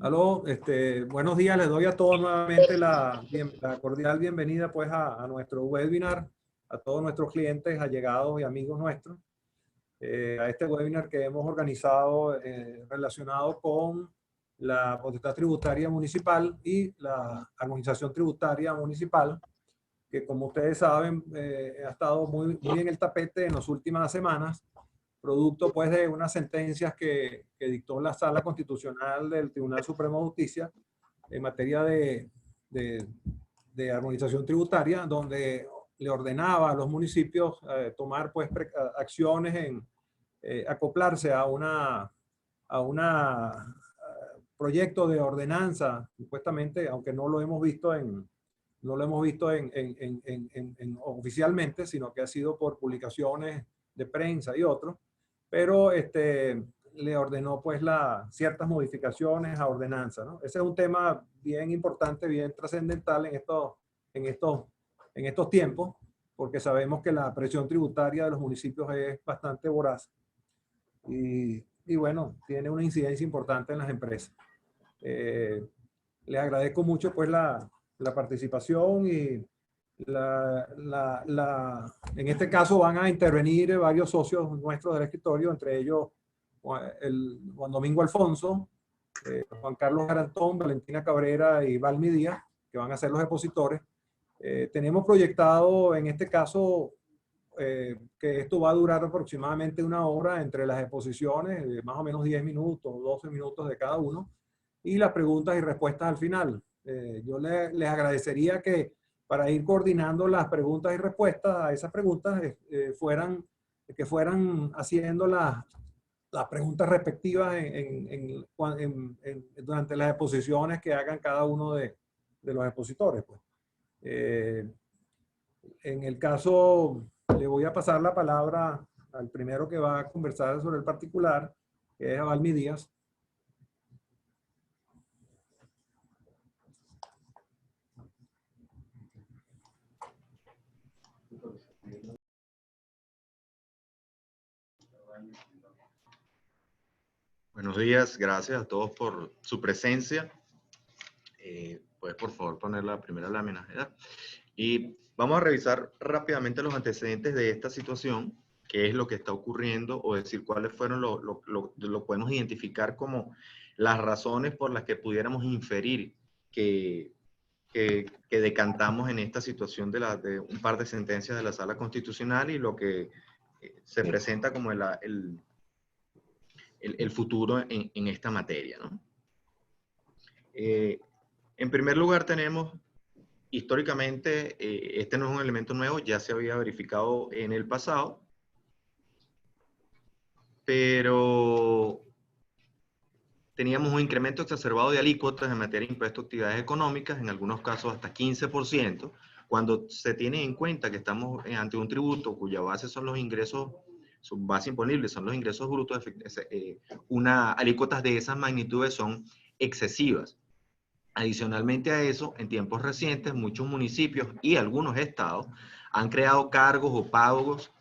Aló, buenos días, les doy a todos nuevamente la cordial bienvenida pues a nuestro webinar, a todos nuestros clientes, allegados y amigos nuestros, a este webinar que hemos organizado relacionado con la potestad tributaria municipal y la armonización tributaria municipal, que como ustedes saben ha estado muy en el tapete en las últimas semanas, producto pues de unas sentencias que dictó la Sala Constitucional del Tribunal Supremo de Justicia en materia de armonización tributaria, donde le ordenaba a los municipios tomar pues acciones en acoplarse a una proyecto de ordenanza, supuestamente, aunque no lo hemos visto oficialmente, sino que ha sido por publicaciones de prensa y otros, pero le ordenó pues ciertas modificaciones a ordenanza, ¿no? Ese es un tema bien importante, bien trascendental en estos tiempos, porque sabemos que la presión tributaria de los municipios es bastante voraz y bueno, tiene una incidencia importante en las empresas. Les agradezco mucho pues la participación y en este caso van a intervenir varios socios nuestros del escritorio, entre ellos Juan Domingo Alfonso, Juan Carlos Garantón, Valentina Cabrera y Valmy Díaz, que van a ser los expositores. Tenemos proyectado en este caso que esto va a durar aproximadamente una hora entre las exposiciones, más o menos 10 minutos, 12 minutos de cada uno, y las preguntas y respuestas al final. Yo les agradecería que para ir coordinando las preguntas y respuestas a esas preguntas, que fueran haciendo las preguntas respectivas durante las exposiciones que hagan cada uno de los expositores. Pues. En el caso, le voy a pasar la palabra al primero que va a conversar sobre el particular, que es Valmy Díaz. Buenos días, gracias a todos por su presencia. Puedes por favor poner la primera lámina, ¿verdad? Y vamos a revisar rápidamente los antecedentes de esta situación, qué es lo que está ocurriendo, o decir cuáles fueron lo podemos identificar como las razones por las que pudiéramos inferir que decantamos en esta situación de un par de sentencias de la Sala Constitucional y lo que se presenta como el futuro en esta materia, ¿no? En primer lugar tenemos, históricamente, este no es un elemento nuevo, ya se había verificado en el pasado, pero teníamos un incremento exacerbado de alícuotas en materia de impuestos a actividades económicas, en algunos casos hasta 15%, cuando se tiene en cuenta que estamos ante un tributo cuya base son los ingresos, su base imponible son los ingresos brutos, alícuotas de esas magnitudes son excesivas. Adicionalmente a eso, en tiempos recientes, muchos municipios y algunos estados han creado cargos o pagos,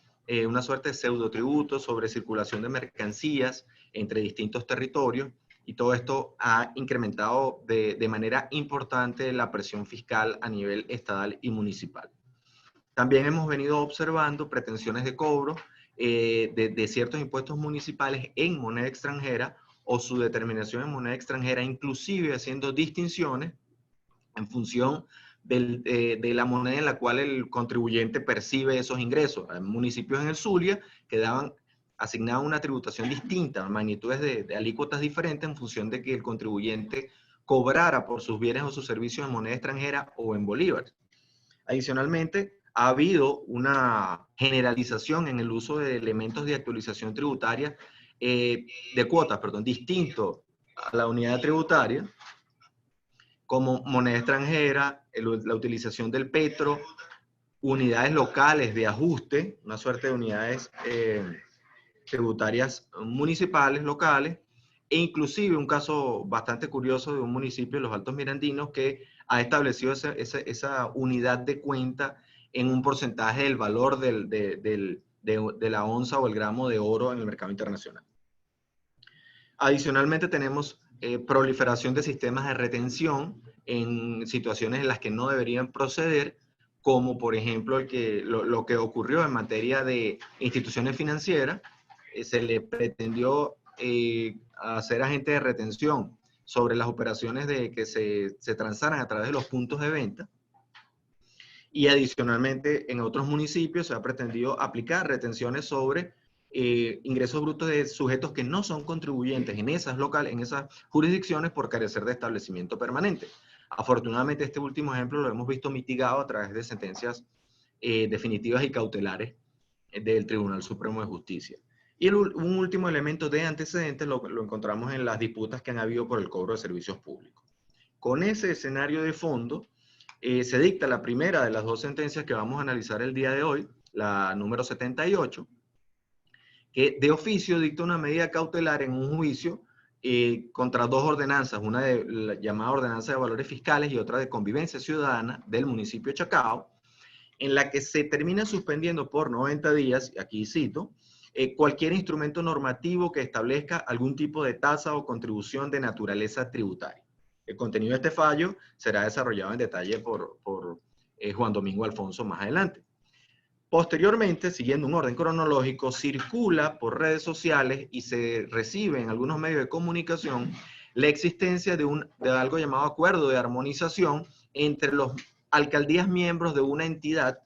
una suerte de pseudotributos sobre circulación de mercancías entre distintos territorios, y todo esto ha incrementado de manera importante la presión fiscal a nivel estatal y municipal. También hemos venido observando pretensiones de cobro de ciertos impuestos municipales en moneda extranjera o su determinación en moneda extranjera, inclusive haciendo distinciones en función de la moneda en la cual el contribuyente percibe esos ingresos. Hay municipios en el Zulia que asignaban una tributación distinta, magnitudes de alícuotas diferentes en función de que el contribuyente cobrara por sus bienes o sus servicios en moneda extranjera o en bolívares. Adicionalmente, ha habido una generalización en el uso de elementos de actualización tributaria, de cuotas, perdón, distinto a la unidad tributaria, como moneda extranjera, la utilización del petro, unidades locales de ajuste, una suerte de unidades tributarias municipales, locales, e inclusive un caso bastante curioso de un municipio de los Altos Mirandinos que ha establecido esa unidad de cuenta en un porcentaje del valor de la onza o el gramo de oro en el mercado internacional. Adicionalmente tenemos proliferación de sistemas de retención en situaciones en las que no deberían proceder, como por ejemplo lo que ocurrió en materia de instituciones financieras. Se le pretendió hacer agente de retención sobre las operaciones de que se transaran a través de los puntos de venta. Y adicionalmente en otros municipios se ha pretendido aplicar retenciones sobre ingresos brutos de sujetos que no son contribuyentes en esas jurisdicciones por carecer de establecimiento permanente. Afortunadamente este último ejemplo lo hemos visto mitigado a través de sentencias definitivas y cautelares del Tribunal Supremo de Justicia. Y un último elemento de antecedentes lo encontramos en las disputas que han habido por el cobro de servicios públicos. Con ese escenario de fondo, se dicta la primera de las dos sentencias que vamos a analizar el día de hoy, la número 78, que de oficio dicta una medida cautelar en un juicio contra dos ordenanzas, una de la llamada Ordenanza de Valores Fiscales y otra de Convivencia Ciudadana del municipio de Chacao, en la que se termina suspendiendo por 90 días, y aquí cito, cualquier instrumento normativo que establezca algún tipo de tasa o contribución de naturaleza tributaria. El contenido de este fallo será desarrollado en detalle por Juan Domingo Alfonso más adelante. Posteriormente, siguiendo un orden cronológico, circula por redes sociales y se recibe en algunos medios de comunicación la existencia de algo llamado acuerdo de armonización entre los alcaldías miembros de una entidad,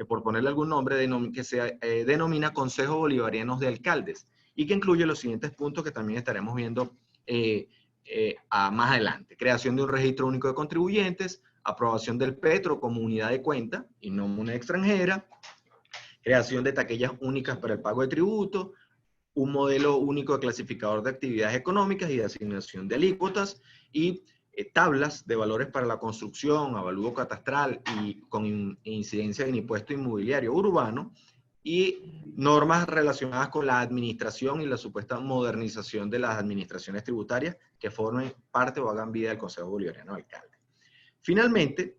por ponerle algún nombre, que se denomina Consejo Bolivarianos de Alcaldes, y que incluye los siguientes puntos que también estaremos viendo más adelante. Creación de un registro único de contribuyentes, aprobación del Petro como unidad de cuenta y no moneda extranjera, creación de taquillas únicas para el pago de tributo, un modelo único de clasificador de actividades económicas y de asignación de alícuotas, y tablas de valores para la construcción, avalúo catastral y con incidencia en impuesto inmobiliario urbano, y normas relacionadas con la administración y la supuesta modernización de las administraciones tributarias que formen parte o hagan vida del Consejo Bolivariano de Alcaldes. Finalmente,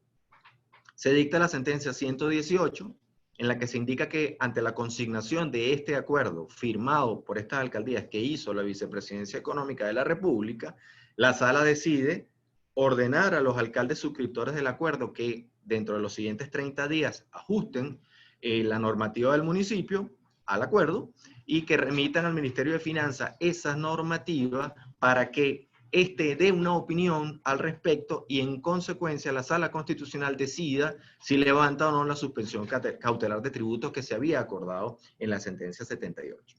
se dicta la sentencia 118, en la que se indica que ante la consignación de este acuerdo firmado por estas alcaldías que hizo la Vicepresidencia Económica de la República, la Sala decide ordenar a los alcaldes suscriptores del acuerdo que dentro de los siguientes 30 días ajusten la normativa del municipio al acuerdo y que remitan al Ministerio de Finanzas esas normativas para que éste dé una opinión al respecto y en consecuencia la Sala Constitucional decida si levanta o no la suspensión cautelar de tributos que se había acordado en la sentencia 78.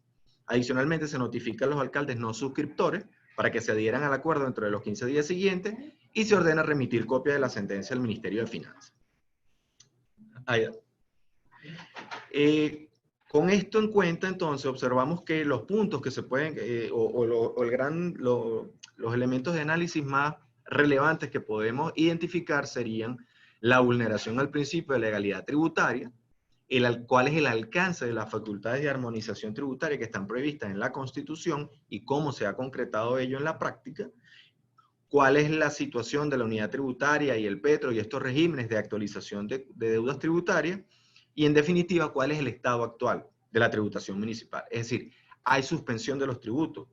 Adicionalmente se notifica a los alcaldes no suscriptores para que se adhieran al acuerdo dentro de los 15 días siguientes y se ordena remitir copia de la sentencia al Ministerio de Finanzas. Con esto en cuenta, entonces, observamos que los puntos que se pueden, los elementos de análisis más relevantes que podemos identificar serían la vulneración al principio de legalidad tributaria, cuál es el alcance de las facultades de armonización tributaria que están previstas en la Constitución y cómo se ha concretado ello en la práctica, cuál es la situación de la unidad tributaria y el Petro y estos regímenes de actualización de deudas tributarias, y en definitiva, cuál es el estado actual de la tributación municipal. Es decir, hay suspensión de los tributos.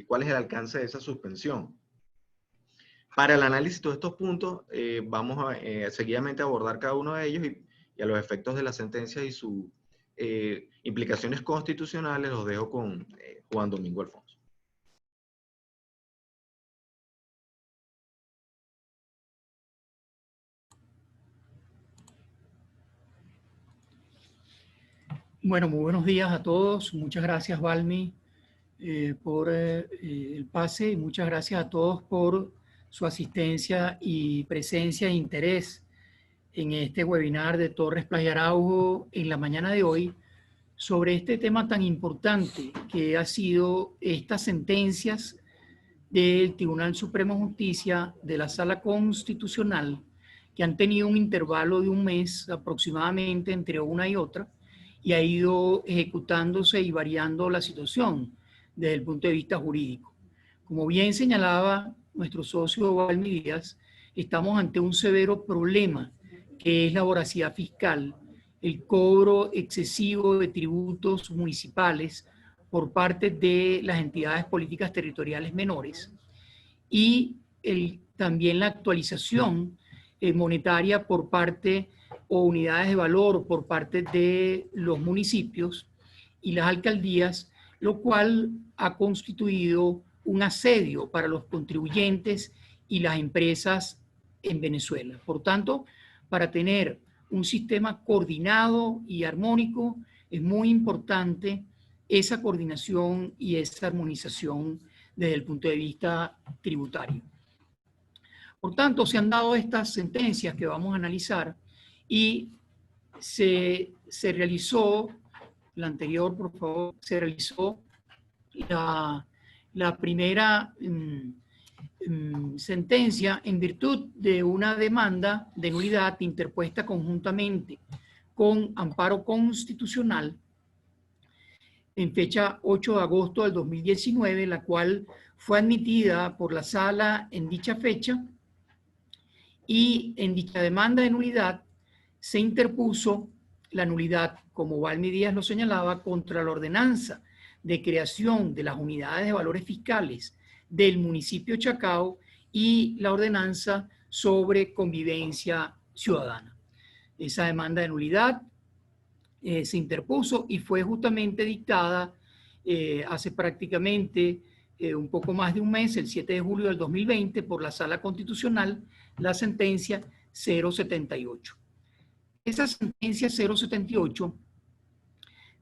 ¿Cuál es el alcance de esa suspensión? Para el análisis de todos estos puntos, vamos a seguidamente abordar cada uno de ellos y a los efectos de la sentencia y sus implicaciones constitucionales los dejo con Juan Domingo Alfonso. Bueno, muy buenos días a todos. Muchas gracias, Valmy, por el pase, y muchas gracias a todos por su asistencia y presencia e interés en este webinar de Torres Playa Araujo en la mañana de hoy sobre este tema tan importante que ha sido estas sentencias del Tribunal Supremo de Justicia de la Sala Constitucional, que han tenido un intervalo de un mes aproximadamente entre una y otra, y ha ido ejecutándose y variando la situación desde el punto de vista jurídico. Como bien señalaba nuestro socio Valmy Díaz, estamos ante un severo problema que es la voracidad fiscal, el cobro excesivo de tributos municipales por parte de las entidades políticas territoriales menores, y también la actualización monetaria por parte o unidades de valor por parte de los municipios y las alcaldías, lo cual ha constituido un asedio para los contribuyentes y las empresas en Venezuela. Por tanto, para tener un sistema coordinado y armónico, es muy importante esa coordinación y esa armonización desde el punto de vista tributario. Por tanto, se han dado estas sentencias que vamos a analizar y se realizó, la anterior, por favor, se realizó la primera sentencia en virtud de una demanda de nulidad interpuesta conjuntamente con amparo constitucional en fecha 8 de agosto del 2019, la cual fue admitida por la sala en dicha fecha, y en dicha demanda de nulidad se interpuso la nulidad, como Valmy Díaz lo señalaba, contra la ordenanza de creación de las unidades de valores fiscales del municipio Chacao y la ordenanza sobre convivencia ciudadana. Esa demanda de nulidad se interpuso y fue justamente dictada hace prácticamente un poco más de un mes, el 7 de julio del 2020, por la Sala Constitucional, la sentencia 078. Esa sentencia 078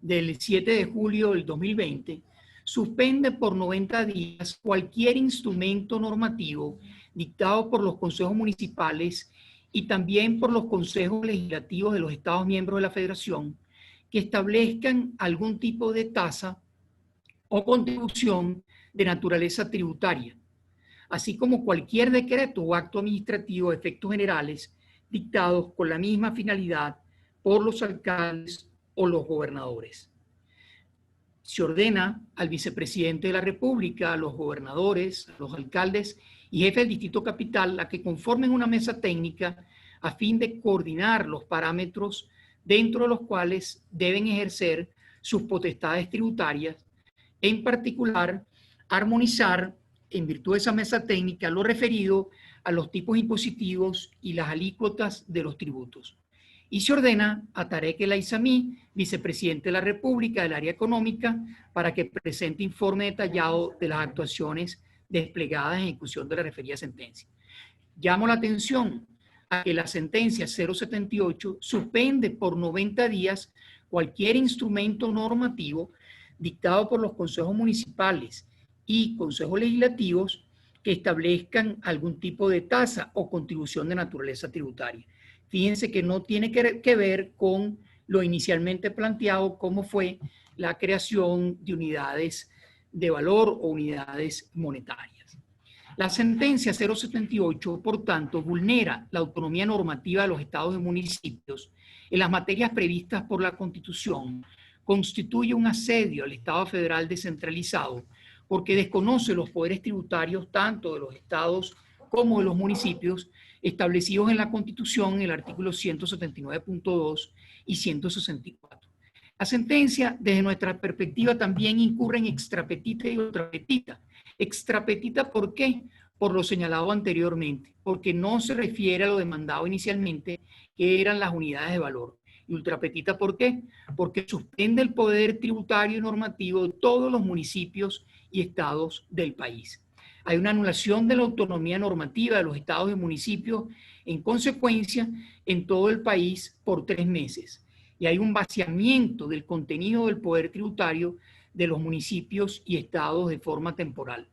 del 7 de julio del 2020 suspende por 90 días cualquier instrumento normativo dictado por los consejos municipales y también por los consejos legislativos de los Estados miembros de la Federación que establezcan algún tipo de tasa o contribución de naturaleza tributaria, así como cualquier decreto o acto administrativo de efectos generales dictados con la misma finalidad por los alcaldes o los gobernadores. Se ordena al vicepresidente de la República, a los gobernadores, a los alcaldes y jefes del distrito capital a que conformen una mesa técnica a fin de coordinar los parámetros dentro de los cuales deben ejercer sus potestades tributarias, en particular armonizar en virtud de esa mesa técnica lo referido a los tipos impositivos y las alícuotas de los tributos. Y se ordena a Tarek El Aizami, vicepresidente de la República del área económica, para que presente informe detallado de las actuaciones desplegadas en ejecución de la referida sentencia. Llamo la atención a que la sentencia 078 suspende por 90 días cualquier instrumento normativo dictado por los consejos municipales y consejos legislativos que establezcan algún tipo de tasa o contribución de naturaleza tributaria. Fíjense que no tiene que ver con lo inicialmente planteado, como fue la creación de unidades de valor o unidades monetarias. La sentencia 078, por tanto, vulnera la autonomía normativa de los estados y municipios en las materias previstas por la Constitución, constituye un asedio al Estado federal descentralizado porque desconoce los poderes tributarios tanto de los estados como de los municipios establecidos en la Constitución en el artículo 179.2 y 164. La sentencia, desde nuestra perspectiva, también incurre en extrapetita y ultrapetita. Extrapetita, ¿por qué? Por lo señalado anteriormente, porque no se refiere a lo demandado inicialmente, que eran las unidades de valor. Y ultrapetita, ¿por qué? Porque suspende el poder tributario y normativo de todos los municipios y estados del país. Hay una anulación de la autonomía normativa de los estados y municipios, en consecuencia, en todo el país por 3 meses. Y hay un vaciamiento del contenido del poder tributario de los municipios y estados de forma temporal.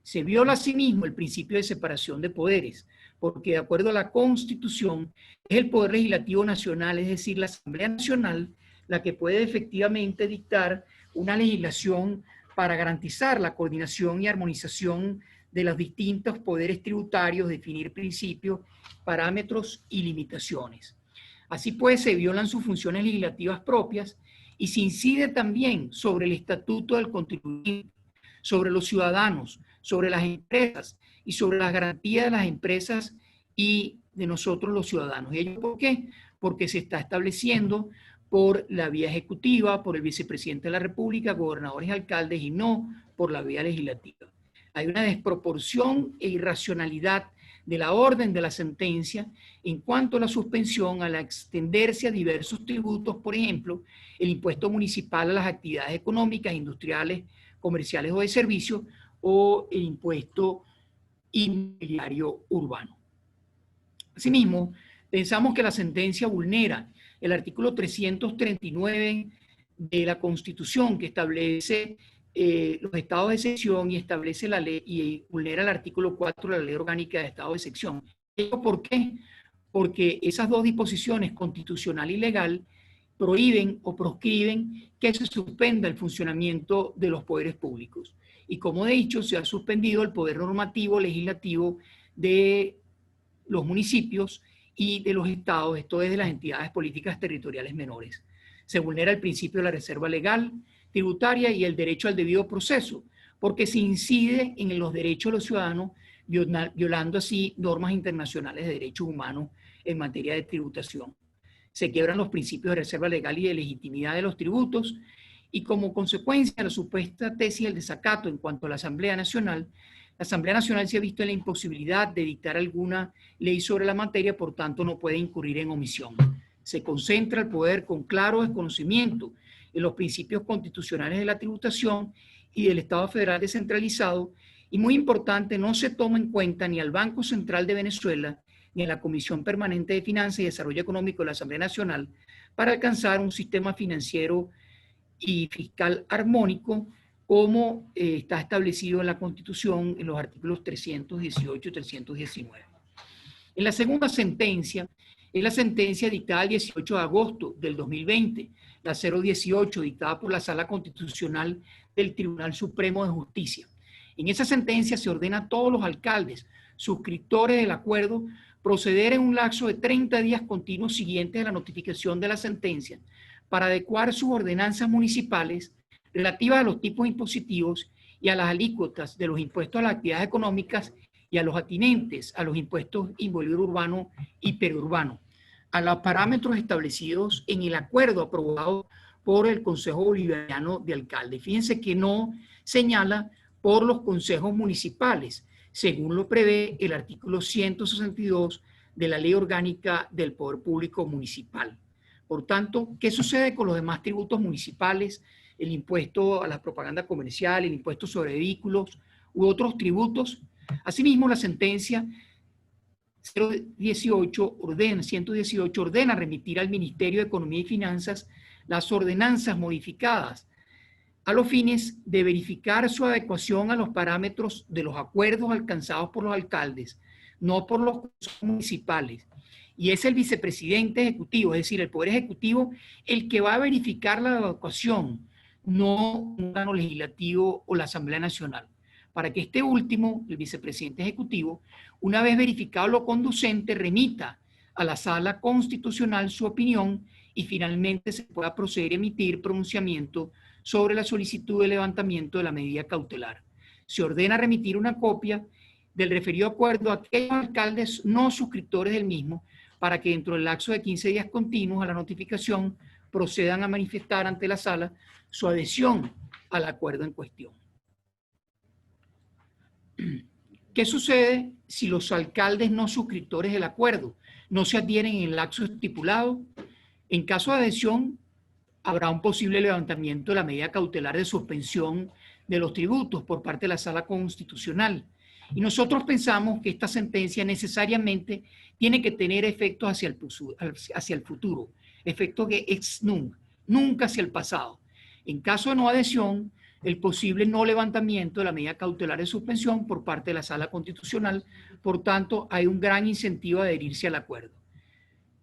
Se viola asimismo el principio de separación de poderes, porque de acuerdo a la Constitución es el Poder Legislativo Nacional, es decir, la Asamblea Nacional, la que puede efectivamente dictar una legislación para garantizar la coordinación y armonización de los distintos poderes tributarios, definir principios, parámetros y limitaciones. Así pues, se violan sus funciones legislativas propias y se incide también sobre el estatuto del contribuyente, sobre los ciudadanos, sobre las empresas y sobre las garantías de las empresas y de nosotros los ciudadanos. ¿Y ello por qué? Porque se está estableciendo por la vía ejecutiva, por el vicepresidente de la República, gobernadores y alcaldes, y no por la vía legislativa. Hay una desproporción e irracionalidad de la orden de la sentencia en cuanto a la suspensión al extenderse a diversos tributos, por ejemplo, el impuesto municipal a las actividades económicas, industriales, comerciales o de servicios, o el impuesto inmobiliario urbano. Asimismo, pensamos que la sentencia vulnera el artículo 339 de la Constitución, que establece los estados de excepción y establece la ley, y vulnera el artículo 4 de la Ley Orgánica de Estado de Excepción. ¿Por qué? Porque esas dos disposiciones, constitucional y legal, prohíben o proscriben que se suspenda el funcionamiento de los poderes públicos. Y como he dicho, se ha suspendido el poder normativo, legislativo de los municipios y de los estados, esto es de las entidades políticas territoriales menores. Se vulnera el principio de la reserva legal, tributaria y el derecho al debido proceso, porque se incide en los derechos de los ciudadanos, violando así normas internacionales de derechos humanos en materia de tributación. Se quiebran los principios de reserva legal y de legitimidad de los tributos, y como consecuencia de la supuesta tesis del desacato en cuanto a la Asamblea Nacional se ha visto en la imposibilidad de dictar alguna ley sobre la materia, por tanto no puede incurrir en omisión. Se concentra el poder con claro desconocimiento en los principios constitucionales de la tributación y del Estado federal descentralizado, y muy importante, no se toma en cuenta ni al Banco Central de Venezuela ni a la Comisión Permanente de Finanzas y Desarrollo Económico de la Asamblea Nacional para alcanzar un sistema financiero y fiscal armónico como está establecido en la Constitución en los artículos 318 y 319. En la segunda sentencia, es la sentencia dictada el 18 de agosto del 2020, la 018, dictada por la Sala Constitucional del Tribunal Supremo de Justicia. En esa sentencia se ordena a todos los alcaldes, suscriptores del acuerdo, proceder en un lapso de 30 días continuos siguientes a la notificación de la sentencia para adecuar sus ordenanzas municipales relativas a los tipos impositivos y a las alícuotas de los impuestos a las actividades económicas y a los atinentes a los impuestos inmobiliario urbano y periurbano, a los parámetros establecidos en el acuerdo aprobado por el Consejo Bolivariano de Alcaldes. Fíjense que no señala por los consejos municipales, según lo prevé el artículo 162 de la Ley Orgánica del Poder Público Municipal. Por tanto, ¿qué sucede con los demás tributos municipales? El impuesto a la propaganda comercial, el impuesto sobre vehículos u otros tributos. Asimismo, la sentencia 118 ordena remitir al Ministerio de Economía y Finanzas las ordenanzas modificadas a los fines de verificar su adecuación a los parámetros de los acuerdos alcanzados por los alcaldes, no por los consejos municipales. Y es el vicepresidente ejecutivo, es decir, el Poder Ejecutivo, el que va a verificar la adecuación, no un órgano legislativo o la Asamblea Nacional, para que este último, el vicepresidente ejecutivo, una vez verificado lo conducente, remita a la Sala Constitucional su opinión y finalmente se pueda proceder a emitir pronunciamiento sobre la solicitud de levantamiento de la medida cautelar. Se ordena remitir una copia del referido acuerdo a aquellos alcaldes no suscriptores del mismo para que dentro del lapso de 15 días continuos a la notificación procedan a manifestar ante la sala su adhesión al acuerdo en cuestión. ¿Qué sucede si los alcaldes no suscriptores del acuerdo no se adhieren en el lapso estipulado? En caso de adhesión, habrá un posible levantamiento de la medida cautelar de suspensión de los tributos por parte de la Sala Constitucional. Y nosotros pensamos que esta sentencia necesariamente tiene que tener efectos hacia el futuro, efectos que ex nunc, nunca hacia el pasado. En caso de no adhesión, el posible no levantamiento de la medida cautelar de suspensión por parte de la Sala Constitucional, por tanto, hay un gran incentivo a adherirse al acuerdo.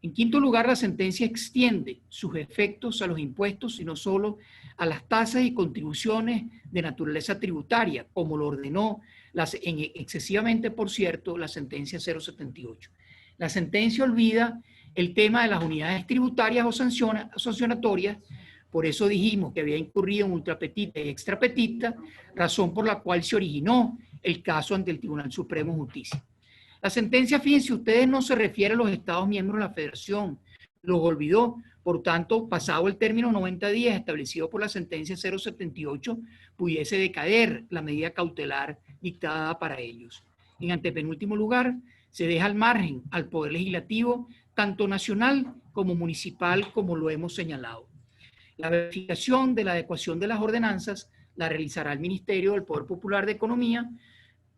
En quinto lugar, la sentencia extiende sus efectos a los impuestos y no solo a las tasas y contribuciones de naturaleza tributaria, como lo ordenó excesivamente, por cierto, la sentencia 078. La sentencia olvida el tema de las unidades tributarias o sancionatorias. Por eso dijimos que había incurrido en ultrapetita y extrapetita, razón por la cual se originó el caso ante el Tribunal Supremo de Justicia. La sentencia, fíjense ustedes, no se refiere a los Estados miembros de la Federación, los olvidó, Por tanto, pasado el término 90 días establecido por la sentencia 078, pudiese decaer la medida cautelar dictada para ellos. En antepenúltimo lugar, se deja al margen al Poder Legislativo, tanto nacional como municipal, como lo hemos señalado. La verificación de la adecuación de las ordenanzas la realizará el Ministerio del Poder Popular de Economía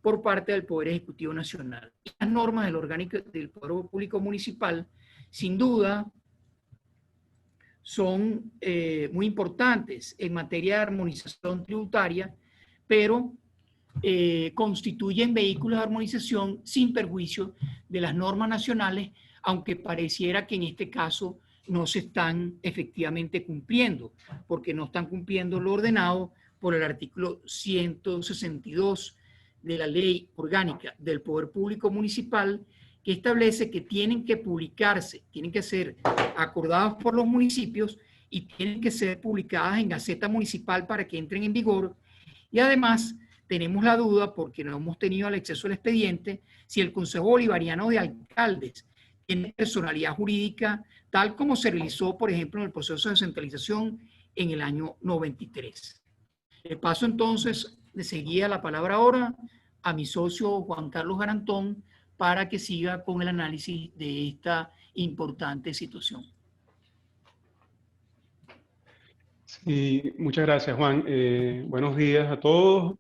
por parte del Poder Ejecutivo Nacional. Y las normas del orgánico del Poder Público Municipal, sin duda, son muy importantes en materia de armonización tributaria, pero constituyen vehículos de armonización sin perjuicio de las normas nacionales, aunque pareciera que en este caso no se están efectivamente cumpliendo, porque no están cumpliendo lo ordenado por el artículo 162 de la Ley Orgánica del Poder Público Municipal, que establece que tienen que publicarse, tienen que ser acordadas por los municipios y tienen que ser publicadas en Gaceta Municipal para que entren en vigor. Y además tenemos la duda, porque no hemos tenido el acceso al expediente, si el Consejo Bolivariano de Alcaldes tiene personalidad jurídica, tal como se realizó, por ejemplo, en el proceso de descentralización en el año 93. Le paso entonces de seguida la palabra ahora a mi socio Juan Carlos Garantón para que siga con el análisis de esta importante situación. Sí, muchas gracias, Juan. Buenos días a todos.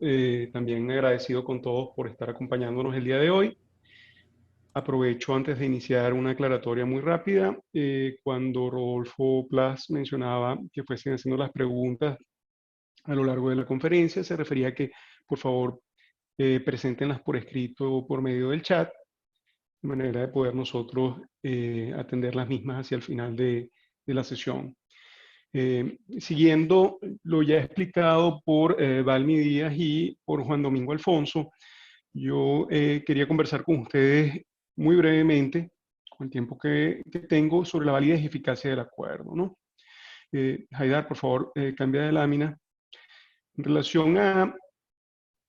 También agradecido con todos por estar acompañándonos el día de hoy. Aprovecho antes de iniciar una aclaratoria muy rápida. Cuando Rodolfo Plas mencionaba que fuesen haciendo las preguntas a lo largo de la conferencia, se refería a que, por favor, preséntenlas por escrito o por medio del chat, de manera de poder nosotros atender las mismas hacia el final de la sesión. Siguiendo lo ya explicado por Valmy Díaz y por Juan Domingo Alfonso, yo quería conversar con ustedes muy brevemente, con el tiempo que tengo, sobre la validez y eficacia del acuerdo, ¿no? Haidar, por favor, cambia de lámina. En relación a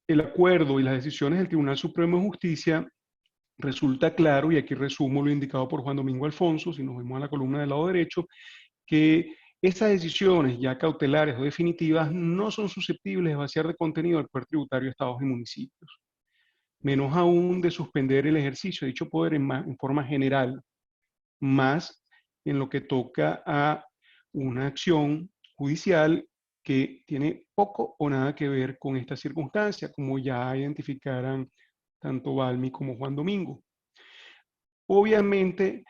el acuerdo y las decisiones del Tribunal Supremo de Justicia, resulta claro, y aquí resumo lo indicado por Juan Domingo Alfonso, si nos vemos a la columna del lado derecho, que estas decisiones ya cautelares o definitivas no son susceptibles de vaciar de contenido el poder tributario de estados y municipios, menos aún de suspender el ejercicio de dicho poder en forma general, más en lo que toca a una acción judicial que tiene poco o nada que ver con esta circunstancia, como ya identificaran tanto Valmy como Juan Domingo. Obviamente,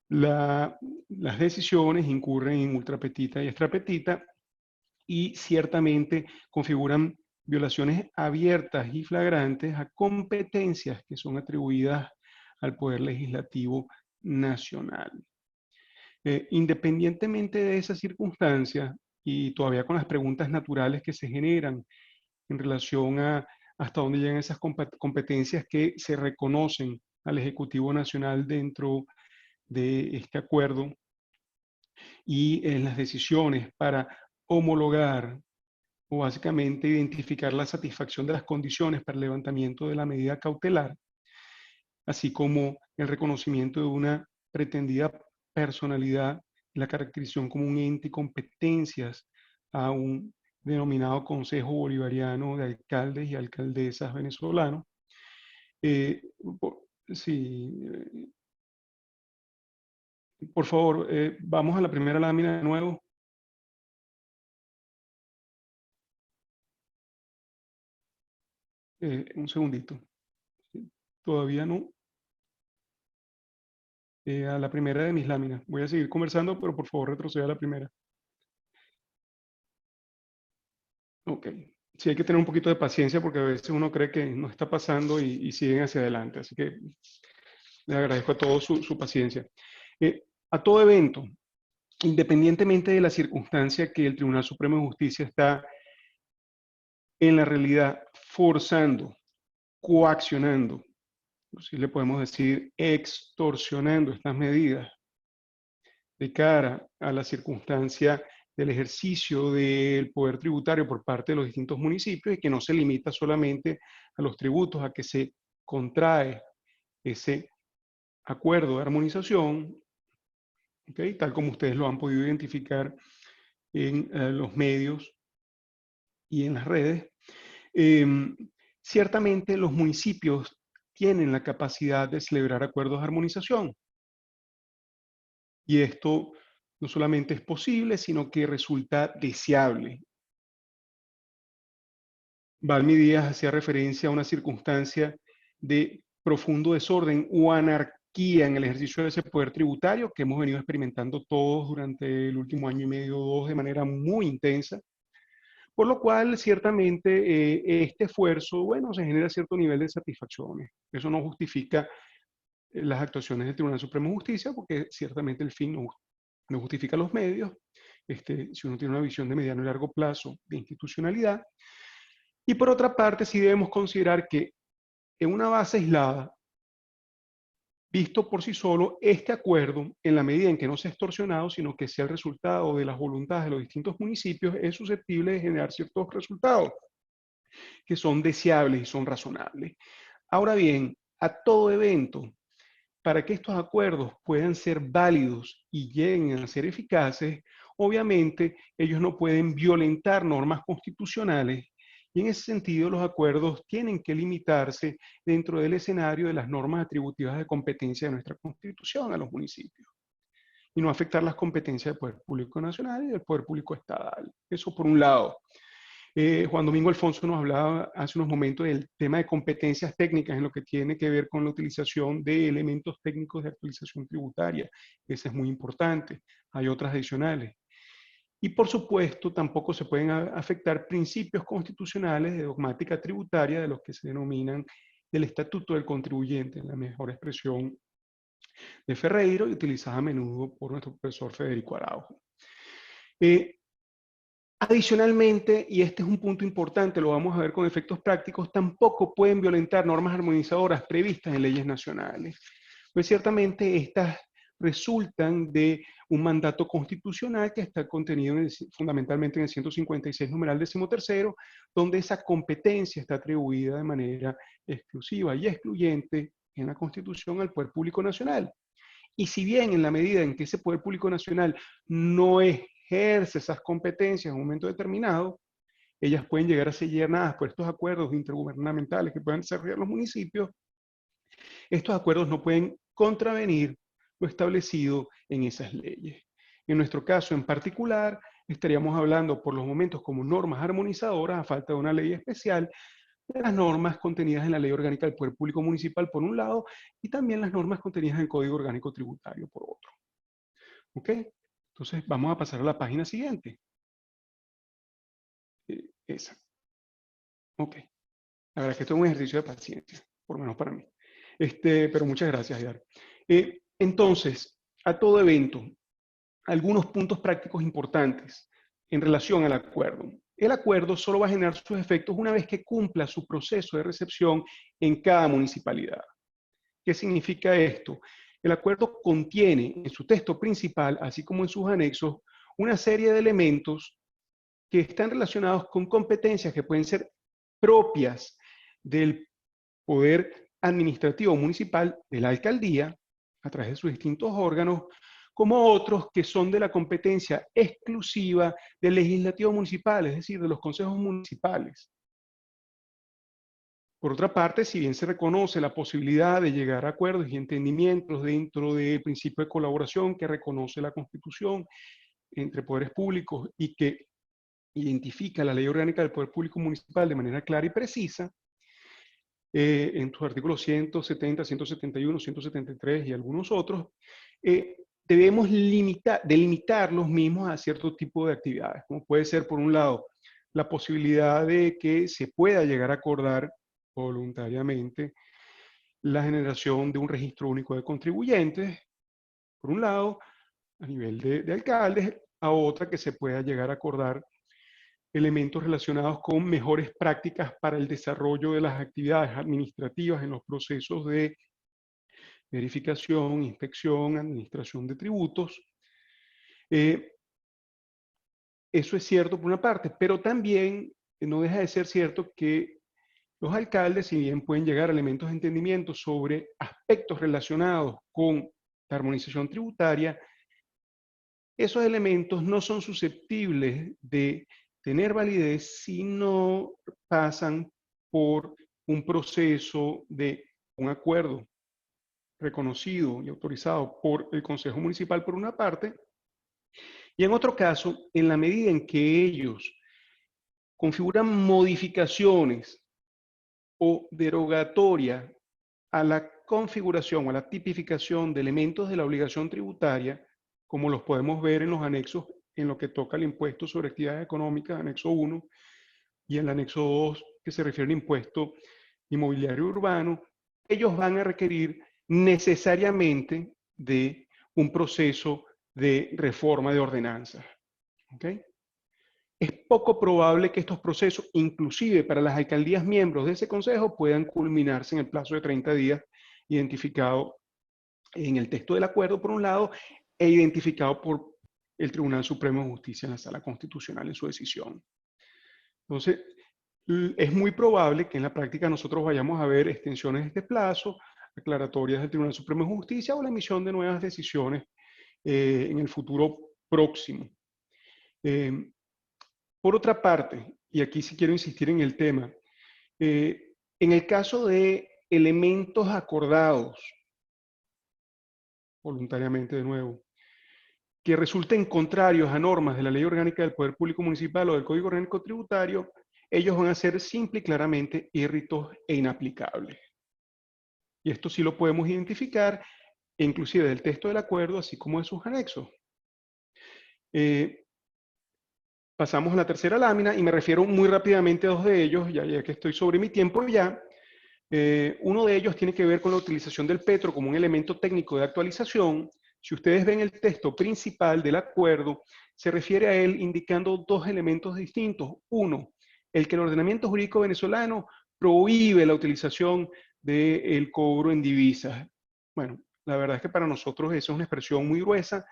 las decisiones incurren en ultrapetita y extrapetita y ciertamente configuran violaciones abiertas y flagrantes a competencias que son atribuidas al Poder Legislativo Nacional. Independientemente de esa circunstancia, y todavía con las preguntas naturales que se generan en relación a hasta dónde llegan esas competencias que se reconocen al Ejecutivo Nacional dentro de este acuerdo, y en las decisiones para homologar o básicamente identificar la satisfacción de las condiciones para el levantamiento de la medida cautelar, así como el reconocimiento de una pretendida personalidad, la caracterización como un ente y competencias a un denominado Consejo Bolivariano de Alcaldes y Alcaldesas venezolanos. Sí, por favor, vamos a la primera lámina de nuevo. Un segundito. Todavía no. A la primera de mis láminas. Voy a seguir conversando, pero por favor retroceda a la primera. Ok. Sí, hay que tener un poquito de paciencia porque a veces uno cree que no está pasando y siguen hacia adelante. Así que les agradezco a todos su paciencia. A todo evento, independientemente de la circunstancia que el Tribunal Supremo de Justicia está en la realidad forzando, coaccionando, si le podemos decir extorsionando estas medidas de cara a la circunstancia del ejercicio del poder tributario por parte de los distintos municipios, y que no se limita solamente a los tributos, a que se contrae ese acuerdo de armonización, ¿ok? Tal como ustedes lo han podido identificar en los medios y en las redes. Ciertamente los municipios tienen la capacidad de celebrar acuerdos de armonización. Y esto no solamente es posible, sino que resulta deseable. Balmi Díaz hacía referencia a una circunstancia de profundo desorden o anarquía en el ejercicio de ese poder tributario que hemos venido experimentando todos durante el último año y medio o dos de manera muy intensa. Por lo cual, ciertamente, este esfuerzo, bueno, se genera cierto nivel de satisfacciones. Eso no justifica las actuaciones del Tribunal Supremo de Justicia, porque ciertamente el fin no justifica los medios. Si uno tiene una visión de mediano y largo plazo de institucionalidad. Y por otra parte, sí debemos considerar que en una base aislada, visto por sí solo, este acuerdo, en la medida en que no sea extorsionado, sino que sea el resultado de las voluntades de los distintos municipios, es susceptible de generar ciertos resultados que son deseables y son razonables. Ahora bien, a todo evento, para que estos acuerdos puedan ser válidos y lleguen a ser eficaces, obviamente ellos no pueden violentar normas constitucionales y en ese sentido los acuerdos tienen que limitarse dentro del escenario de las normas atributivas de competencia de nuestra Constitución a los municipios y no afectar las competencias del Poder Público Nacional y del Poder Público Estatal. Eso por un lado. Juan Domingo Alfonso nos hablaba hace unos momentos del tema de competencias técnicas en lo que tiene que ver con la utilización de elementos técnicos de actualización tributaria. Ese es muy importante. Hay otras adicionales. Y por supuesto, tampoco se pueden afectar principios constitucionales de dogmática tributaria de los que se denominan del Estatuto del Contribuyente, en la mejor expresión de Ferreiro y utilizada a menudo por nuestro profesor Federico Araujo. Adicionalmente, y este es un punto importante, lo vamos a ver con efectos prácticos, tampoco pueden violentar normas armonizadoras previstas en leyes nacionales. Pues ciertamente estas resultan de un mandato constitucional que está contenido fundamentalmente en el 156 numeral 13, donde esa competencia está atribuida de manera exclusiva y excluyente en la Constitución al Poder Público Nacional. Y si bien en la medida en que ese Poder Público Nacional no ejerce esas competencias en un momento determinado, ellas pueden llegar a ser llenadas por estos acuerdos intergubernamentales que puedan desarrollar los municipios. Estos acuerdos no pueden contravenir lo establecido en esas leyes. En nuestro caso en particular, estaríamos hablando por los momentos como normas armonizadoras, a falta de una ley especial, de las normas contenidas en la Ley Orgánica del Poder Público Municipal por un lado, y también las normas contenidas en el Código Orgánico Tributario por otro. ¿Ok? Entonces vamos a pasar a la página siguiente. Esa. Ok. La verdad es que esto es un ejercicio de paciencia, por lo menos para mí. Pero muchas gracias, Edgar. Entonces, a todo evento, algunos puntos prácticos importantes en relación al acuerdo. El acuerdo solo va a generar sus efectos una vez que cumpla su proceso de recepción en cada municipalidad. ¿Qué significa esto? El acuerdo contiene en su texto principal, así como en sus anexos, una serie de elementos que están relacionados con competencias que pueden ser propias del poder administrativo municipal, de la alcaldía, a través de sus distintos órganos, como otros que son de la competencia exclusiva del legislativo municipal, es decir, de los consejos municipales. Por otra parte, si bien se reconoce la posibilidad de llegar a acuerdos y entendimientos dentro del principio de colaboración que reconoce la Constitución entre poderes públicos y que identifica la Ley Orgánica del Poder Público Municipal de manera clara y precisa, en sus artículos 170, 171, 173 y algunos otros, debemos delimitar los mismos a cierto tipo de actividades, como puede ser, por un lado, la posibilidad de que se pueda llegar a acordar voluntariamente la generación de un registro único de contribuyentes, por un lado, a nivel de alcaldes, a otra que se pueda llegar a acordar elementos relacionados con mejores prácticas para el desarrollo de las actividades administrativas en los procesos de verificación, inspección, administración de tributos. Eso es cierto por una parte, pero también no deja de ser cierto que los alcaldes, si bien pueden llegar a elementos de entendimiento sobre aspectos relacionados con la armonización tributaria, esos elementos no son susceptibles de tener validez si no pasan por un proceso de un acuerdo reconocido y autorizado por el Consejo Municipal por una parte, y en otro caso, en la medida en que ellos configuran modificaciones o derogatorias a la configuración o a la tipificación de elementos de la obligación tributaria, como los podemos ver en los anexos en lo que toca el impuesto sobre actividades económicas, anexo 1, y en el anexo 2, que se refiere al impuesto inmobiliario urbano, ellos van a requerir necesariamente de un proceso de reforma de ordenanzas. ¿Okay? Es poco probable que estos procesos, inclusive para las alcaldías miembros de ese consejo, puedan culminarse en el plazo de 30 días identificado en el texto del acuerdo, por un lado, e identificado por el Tribunal Supremo de Justicia en la Sala Constitucional en su decisión. Entonces, es muy probable que en la práctica nosotros vayamos a ver extensiones de este plazo, aclaratorias del Tribunal Supremo de Justicia o la emisión de nuevas decisiones en el futuro próximo. Por otra parte, y aquí sí quiero insistir en el tema, en el caso de elementos acordados, voluntariamente de nuevo, que resulten contrarios a normas de la Ley Orgánica del Poder Público Municipal o del Código Orgánico Tributario, ellos van a ser simple y claramente irritos e inaplicables. Y esto sí lo podemos identificar, inclusive del texto del acuerdo, así como de sus anexos. Pasamos a la tercera lámina y me refiero muy rápidamente a dos de ellos, ya que estoy sobre mi tiempo ya. Uno de ellos tiene que ver con la utilización del petro como un elemento técnico de actualización. Si ustedes ven el texto principal del acuerdo, se refiere a él indicando dos elementos distintos. Uno, el que el ordenamiento jurídico venezolano prohíbe la utilización del cobro en divisas. Bueno, la verdad es que para nosotros eso es una expresión muy gruesa.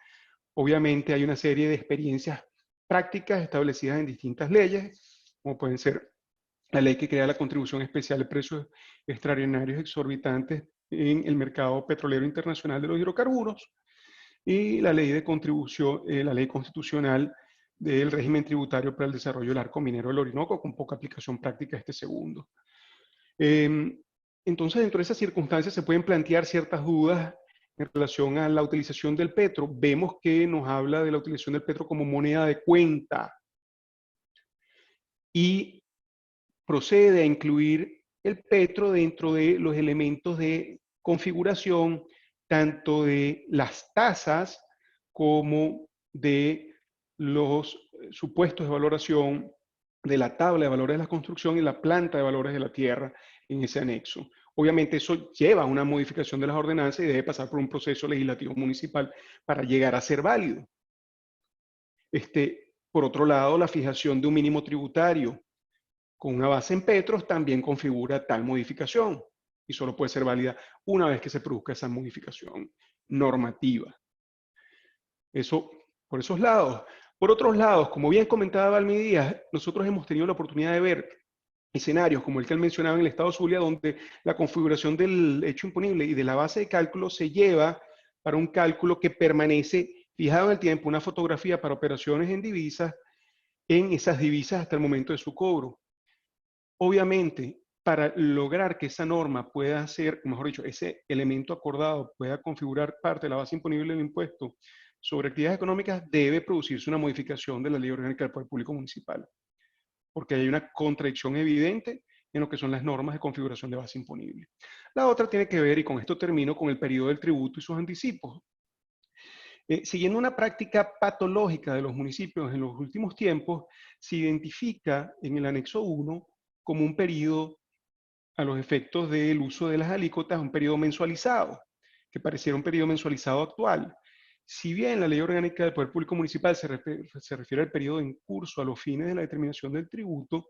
Obviamente hay una serie de experiencias prácticas establecidas en distintas leyes, como pueden ser la ley que crea la contribución especial de precios extraordinarios exorbitantes en el mercado petrolero internacional de los hidrocarburos, y la ley de contribución, la ley constitucional del régimen tributario para el desarrollo del arco minero del Orinoco, con poca aplicación práctica este segundo. Entonces, dentro de esas circunstancias se pueden plantear ciertas dudas en relación a la utilización del petro. Vemos que nos habla de la utilización del petro como moneda de cuenta y procede a incluir el petro dentro de los elementos de configuración tanto de las tasas como de los supuestos de valoración de la tabla de valores de la construcción y la planta de valores de la tierra en ese anexo. Obviamente eso lleva a una modificación de las ordenanzas y debe pasar por un proceso legislativo municipal para llegar a ser válido. Por otro lado, la fijación de un mínimo tributario con una base en petros también configura tal modificación y solo puede ser válida una vez que se produzca esa modificación normativa. Eso por esos lados. Por otros lados, como bien comentaba Valmy Díaz, nosotros hemos tenido la oportunidad de ver escenarios como el que él mencionaba en el estado Zulia, donde la configuración del hecho imponible y de la base de cálculo se lleva para un cálculo que permanece fijado en el tiempo, una fotografía para operaciones en divisas, en esas divisas hasta el momento de su cobro. Obviamente, para lograr que esa norma pueda ser, mejor dicho, ese elemento acordado pueda configurar parte de la base imponible del impuesto sobre actividades económicas, debe producirse una modificación de la Ley Orgánica del Poder Público Municipal, porque hay una contradicción evidente en lo que son las normas de configuración de base imponible. La otra tiene que ver, y con esto termino, con el periodo del tributo y sus anticipos. Siguiendo una práctica patológica de los municipios en los últimos tiempos, se identifica en el anexo 1 como un periodo, a los efectos del uso de las alícuotas, un periodo mensualizado, que pareciera un periodo mensualizado actual. Si bien la Ley Orgánica del Poder Público Municipal se refiere al periodo en curso a los fines de la determinación del tributo,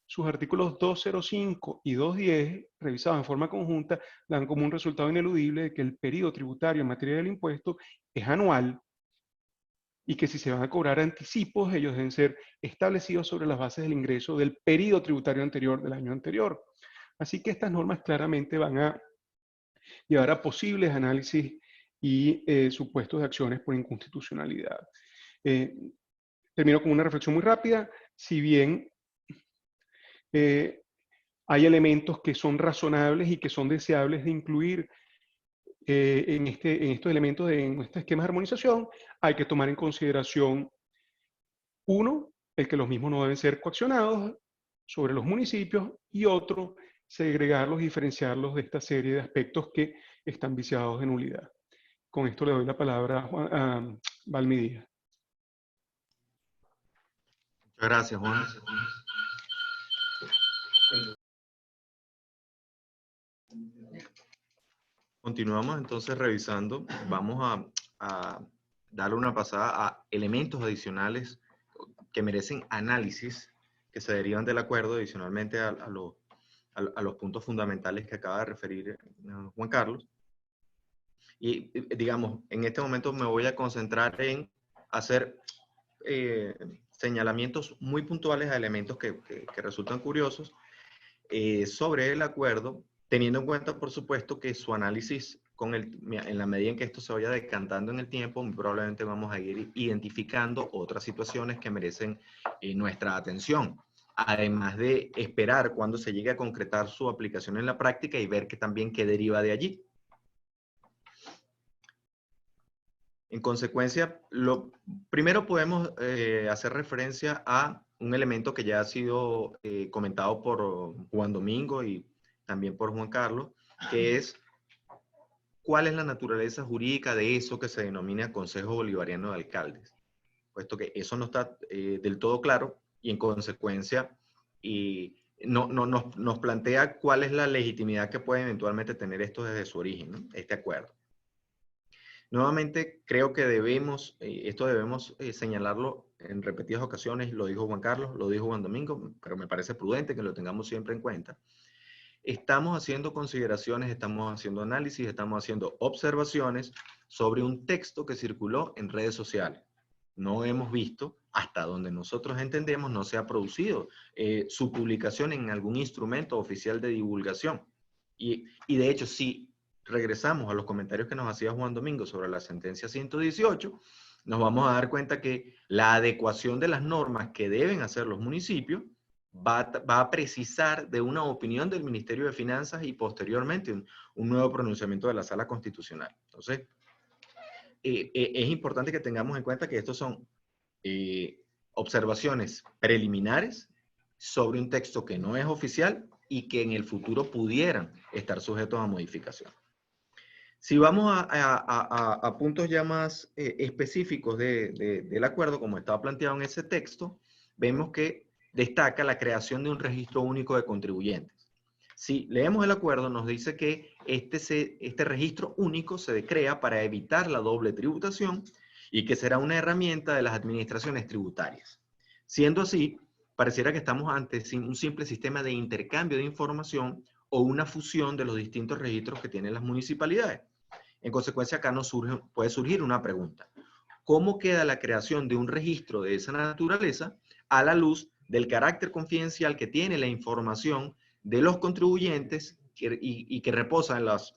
sus artículos 205 y 210, revisados en forma conjunta, dan como un resultado ineludible de que el periodo tributario en materia del impuesto es anual y que si se van a cobrar anticipos, ellos deben ser establecidos sobre las bases del ingreso del periodo tributario anterior del año anterior. Así que estas normas claramente van a llevar a posibles análisis y supuestos de acciones por inconstitucionalidad. Termino con una reflexión muy rápida. Si bien hay elementos que son razonables y que son deseables de incluir en estos elementos, en este esquema de armonización, hay que tomar en consideración, uno, el que los mismos no deben ser coaccionados sobre los municipios, y otro, segregarlos y diferenciarlos de esta serie de aspectos que están viciados de nulidad. Con esto le doy la palabra a Valmy Díaz. Muchas gracias, Juan. Continuamos entonces revisando. Vamos a darle una pasada a elementos adicionales que merecen análisis, que se derivan del acuerdo, adicionalmente a los puntos fundamentales que acaba de referir Juan Carlos. Y digamos, en este momento me voy a concentrar en hacer señalamientos muy puntuales a elementos que resultan curiosos sobre el acuerdo, teniendo en cuenta, por supuesto, que su análisis, en la medida en que esto se vaya decantando en el tiempo, probablemente vamos a ir identificando otras situaciones que merecen nuestra atención, además de esperar cuando se llegue a concretar su aplicación en la práctica y ver que también qué deriva de allí. En consecuencia, primero podemos hacer referencia a un elemento que ya ha sido comentado por Juan Domingo y también por Juan Carlos, que es cuál es la naturaleza jurídica de eso que se denomina Consejo Bolivariano de Alcaldes, puesto que eso no está del todo claro y en consecuencia nos plantea cuál es la legitimidad que puede eventualmente tener esto desde su origen, ¿no? Este acuerdo. Nuevamente, creo que esto debemos señalarlo en repetidas ocasiones, lo dijo Juan Carlos, lo dijo Juan Domingo, pero me parece prudente que lo tengamos siempre en cuenta. Estamos haciendo consideraciones, estamos haciendo análisis, estamos haciendo observaciones sobre un texto que circuló en redes sociales. No hemos visto, hasta donde nosotros entendemos, no se ha producido su publicación en algún instrumento oficial de divulgación. Y de hecho, si regresamos a los comentarios que nos hacía Juan Domingo sobre la sentencia 118, nos vamos a dar cuenta que la adecuación de las normas que deben hacer los municipios va a precisar de una opinión del Ministerio de Finanzas y posteriormente un nuevo pronunciamiento de la Sala Constitucional. Entonces, es importante que tengamos en cuenta que estos son observaciones preliminares sobre un texto que no es oficial y que en el futuro pudieran estar sujetos a modificación. Si vamos a puntos ya más específicos del acuerdo, como estaba planteado en ese texto, vemos que destaca la creación de un registro único de contribuyentes. Si leemos el acuerdo, nos dice que este registro único se crea para evitar la doble tributación y que será una herramienta de las administraciones tributarias. Siendo así, pareciera que estamos ante un simple sistema de intercambio de información o una fusión de los distintos registros que tienen las municipalidades. En consecuencia, acá puede surgir una pregunta. ¿Cómo queda la creación de un registro de esa naturaleza a la luz del carácter confidencial que tiene la información de los contribuyentes y que reposa en los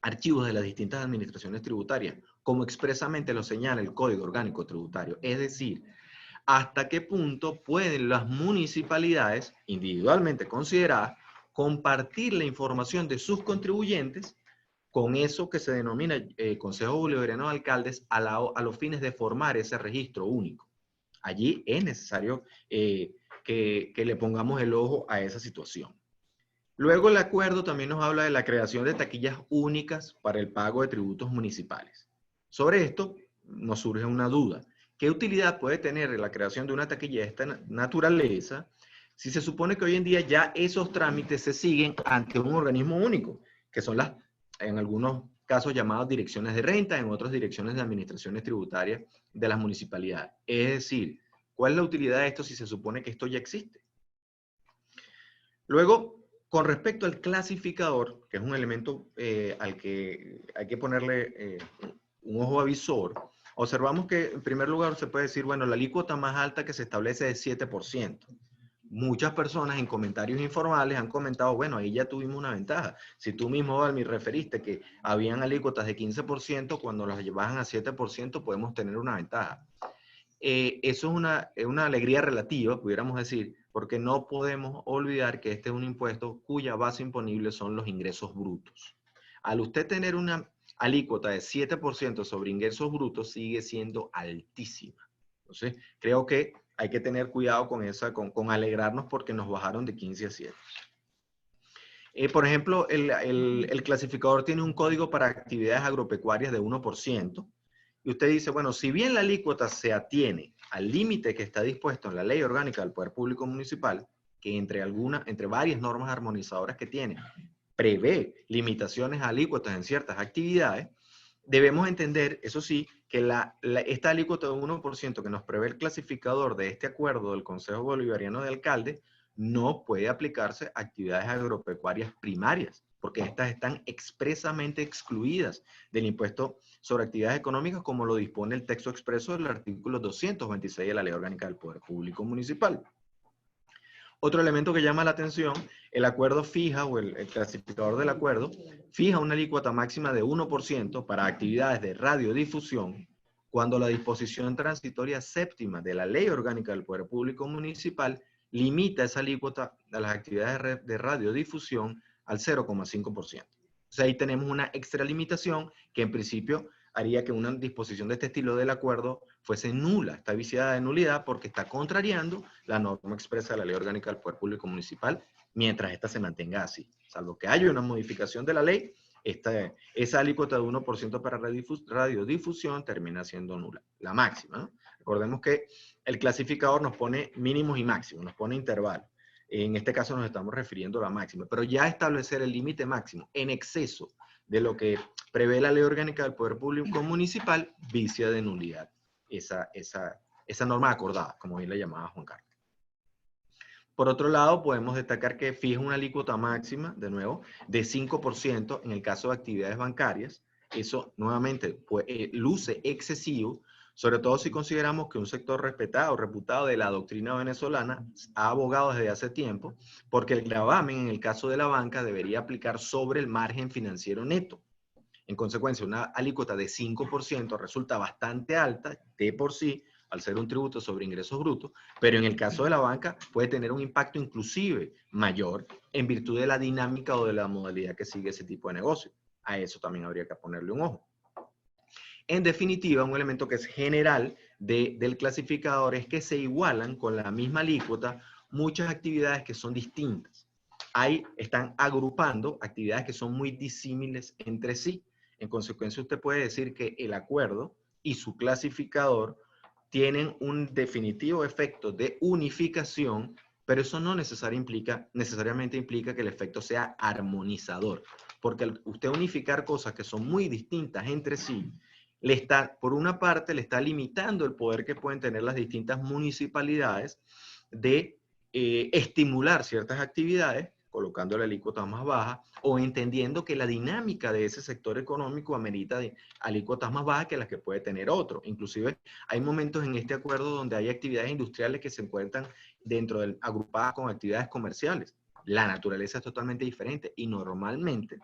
archivos de las distintas administraciones tributarias, como expresamente lo señala el Código Orgánico Tributario? Es decir, ¿hasta qué punto pueden las municipalidades, individualmente consideradas, compartir la información de sus contribuyentes con eso que se denomina Consejo Bolivariano de Alcaldes a los fines de formar ese registro único? Allí es necesario que le pongamos el ojo a esa situación. Luego el acuerdo también nos habla de la creación de taquillas únicas para el pago de tributos municipales. Sobre esto nos surge una duda. ¿Qué utilidad puede tener la creación de una taquilla de esta naturaleza si se supone que hoy en día ya esos trámites se siguen ante un organismo único, que son en algunos casos llamadas direcciones de renta, en otras direcciones de administraciones tributarias de las municipalidades? Es decir, ¿cuál es la utilidad de esto si se supone que esto ya existe? Luego, con respecto al clasificador, que es un elemento al que hay que ponerle un ojo avisor, observamos que en primer lugar se puede decir, bueno, la alícuota más alta que se establece es 7%. muchas personas en comentarios informales han comentado, bueno, ahí ya tuvimos una ventaja. Si tú mismo, Valmy, referiste que habían alícuotas de 15%, cuando las bajan a 7% podemos tener una ventaja. Eso es una alegría relativa, pudiéramos decir, porque no podemos olvidar que este es un impuesto cuya base imponible son los ingresos brutos. Al usted tener una alícuota de 7% sobre ingresos brutos, sigue siendo altísima. Entonces, creo que hay que tener cuidado con con alegrarnos porque nos bajaron de 15 a 7. Por ejemplo, el clasificador tiene un código para actividades agropecuarias de 1%. Y usted dice, bueno, si bien la alícuota se atiene al límite que está dispuesto en la Ley Orgánica del Poder Público Municipal, que entre varias normas armonizadoras que tiene, prevé limitaciones a alícuotas en ciertas actividades, debemos entender, eso sí, que esta alícuota de 1% que nos prevé el clasificador de este acuerdo del Consejo Bolivariano de Alcaldes no puede aplicarse a actividades agropecuarias primarias, porque estas están expresamente excluidas del impuesto sobre actividades económicas, como lo dispone el texto expreso del artículo 226 de la Ley Orgánica del Poder Público Municipal. Otro elemento que llama la atención, el acuerdo fija, o el clasificador del acuerdo, fija una alícuota máxima de 1% para actividades de radiodifusión, cuando la disposición transitoria séptima de la Ley Orgánica del Poder Público Municipal limita esa alícuota a las actividades de radiodifusión al 0,5%. O sea, ahí tenemos una extralimitación que en principio haría que una disposición de este estilo del acuerdo fuese nula, está viciada de nulidad porque está contrariando la norma expresa de la Ley Orgánica del Poder Público Municipal mientras ésta se mantenga así. Salvo que haya una modificación de la ley, esa alícuota de 1% para radiodifusión termina siendo nula, la máxima, ¿no? Recordemos que el clasificador nos pone mínimos y máximos, nos pone intervalos. En este caso nos estamos refiriendo a la máxima, pero ya establecer el límite máximo en exceso de lo que prevé la Ley Orgánica del Poder Público Municipal, vicia de nulidad esa norma acordada, como bien le llamaba Juan Carlos. Por otro lado, podemos destacar que fija una alícuota máxima, de nuevo, de 5% en el caso de actividades bancarias. Eso, nuevamente, luce excesivo, sobre todo si consideramos que un sector respetado, reputado de la doctrina venezolana, ha abogado desde hace tiempo, porque el gravamen en el caso de la banca debería aplicar sobre el margen financiero neto. En consecuencia, una alícuota de 5% resulta bastante alta de por sí, al ser un tributo sobre ingresos brutos, pero en el caso de la banca puede tener un impacto inclusive mayor en virtud de la dinámica o de la modalidad que sigue ese tipo de negocio. A eso también habría que ponerle un ojo. En definitiva, un elemento que es general del clasificador es que se igualan con la misma alícuota muchas actividades que son distintas. Ahí están agrupando actividades que son muy disímiles entre sí. En consecuencia, usted puede decir que el acuerdo y su clasificador tienen un definitivo efecto de unificación, pero eso no necesariamente implica que el efecto sea armonizador, porque al usted unificar cosas que son muy distintas entre sí, por una parte, le está limitando el poder que pueden tener las distintas municipalidades de estimular ciertas actividades, colocando la alícuota más baja, o entendiendo que la dinámica de ese sector económico amerita de alícuotas más bajas que las que puede tener otro. Inclusive, hay momentos en este acuerdo donde hay actividades industriales que se encuentran agrupadas con actividades comerciales. La naturaleza es totalmente diferente y normalmente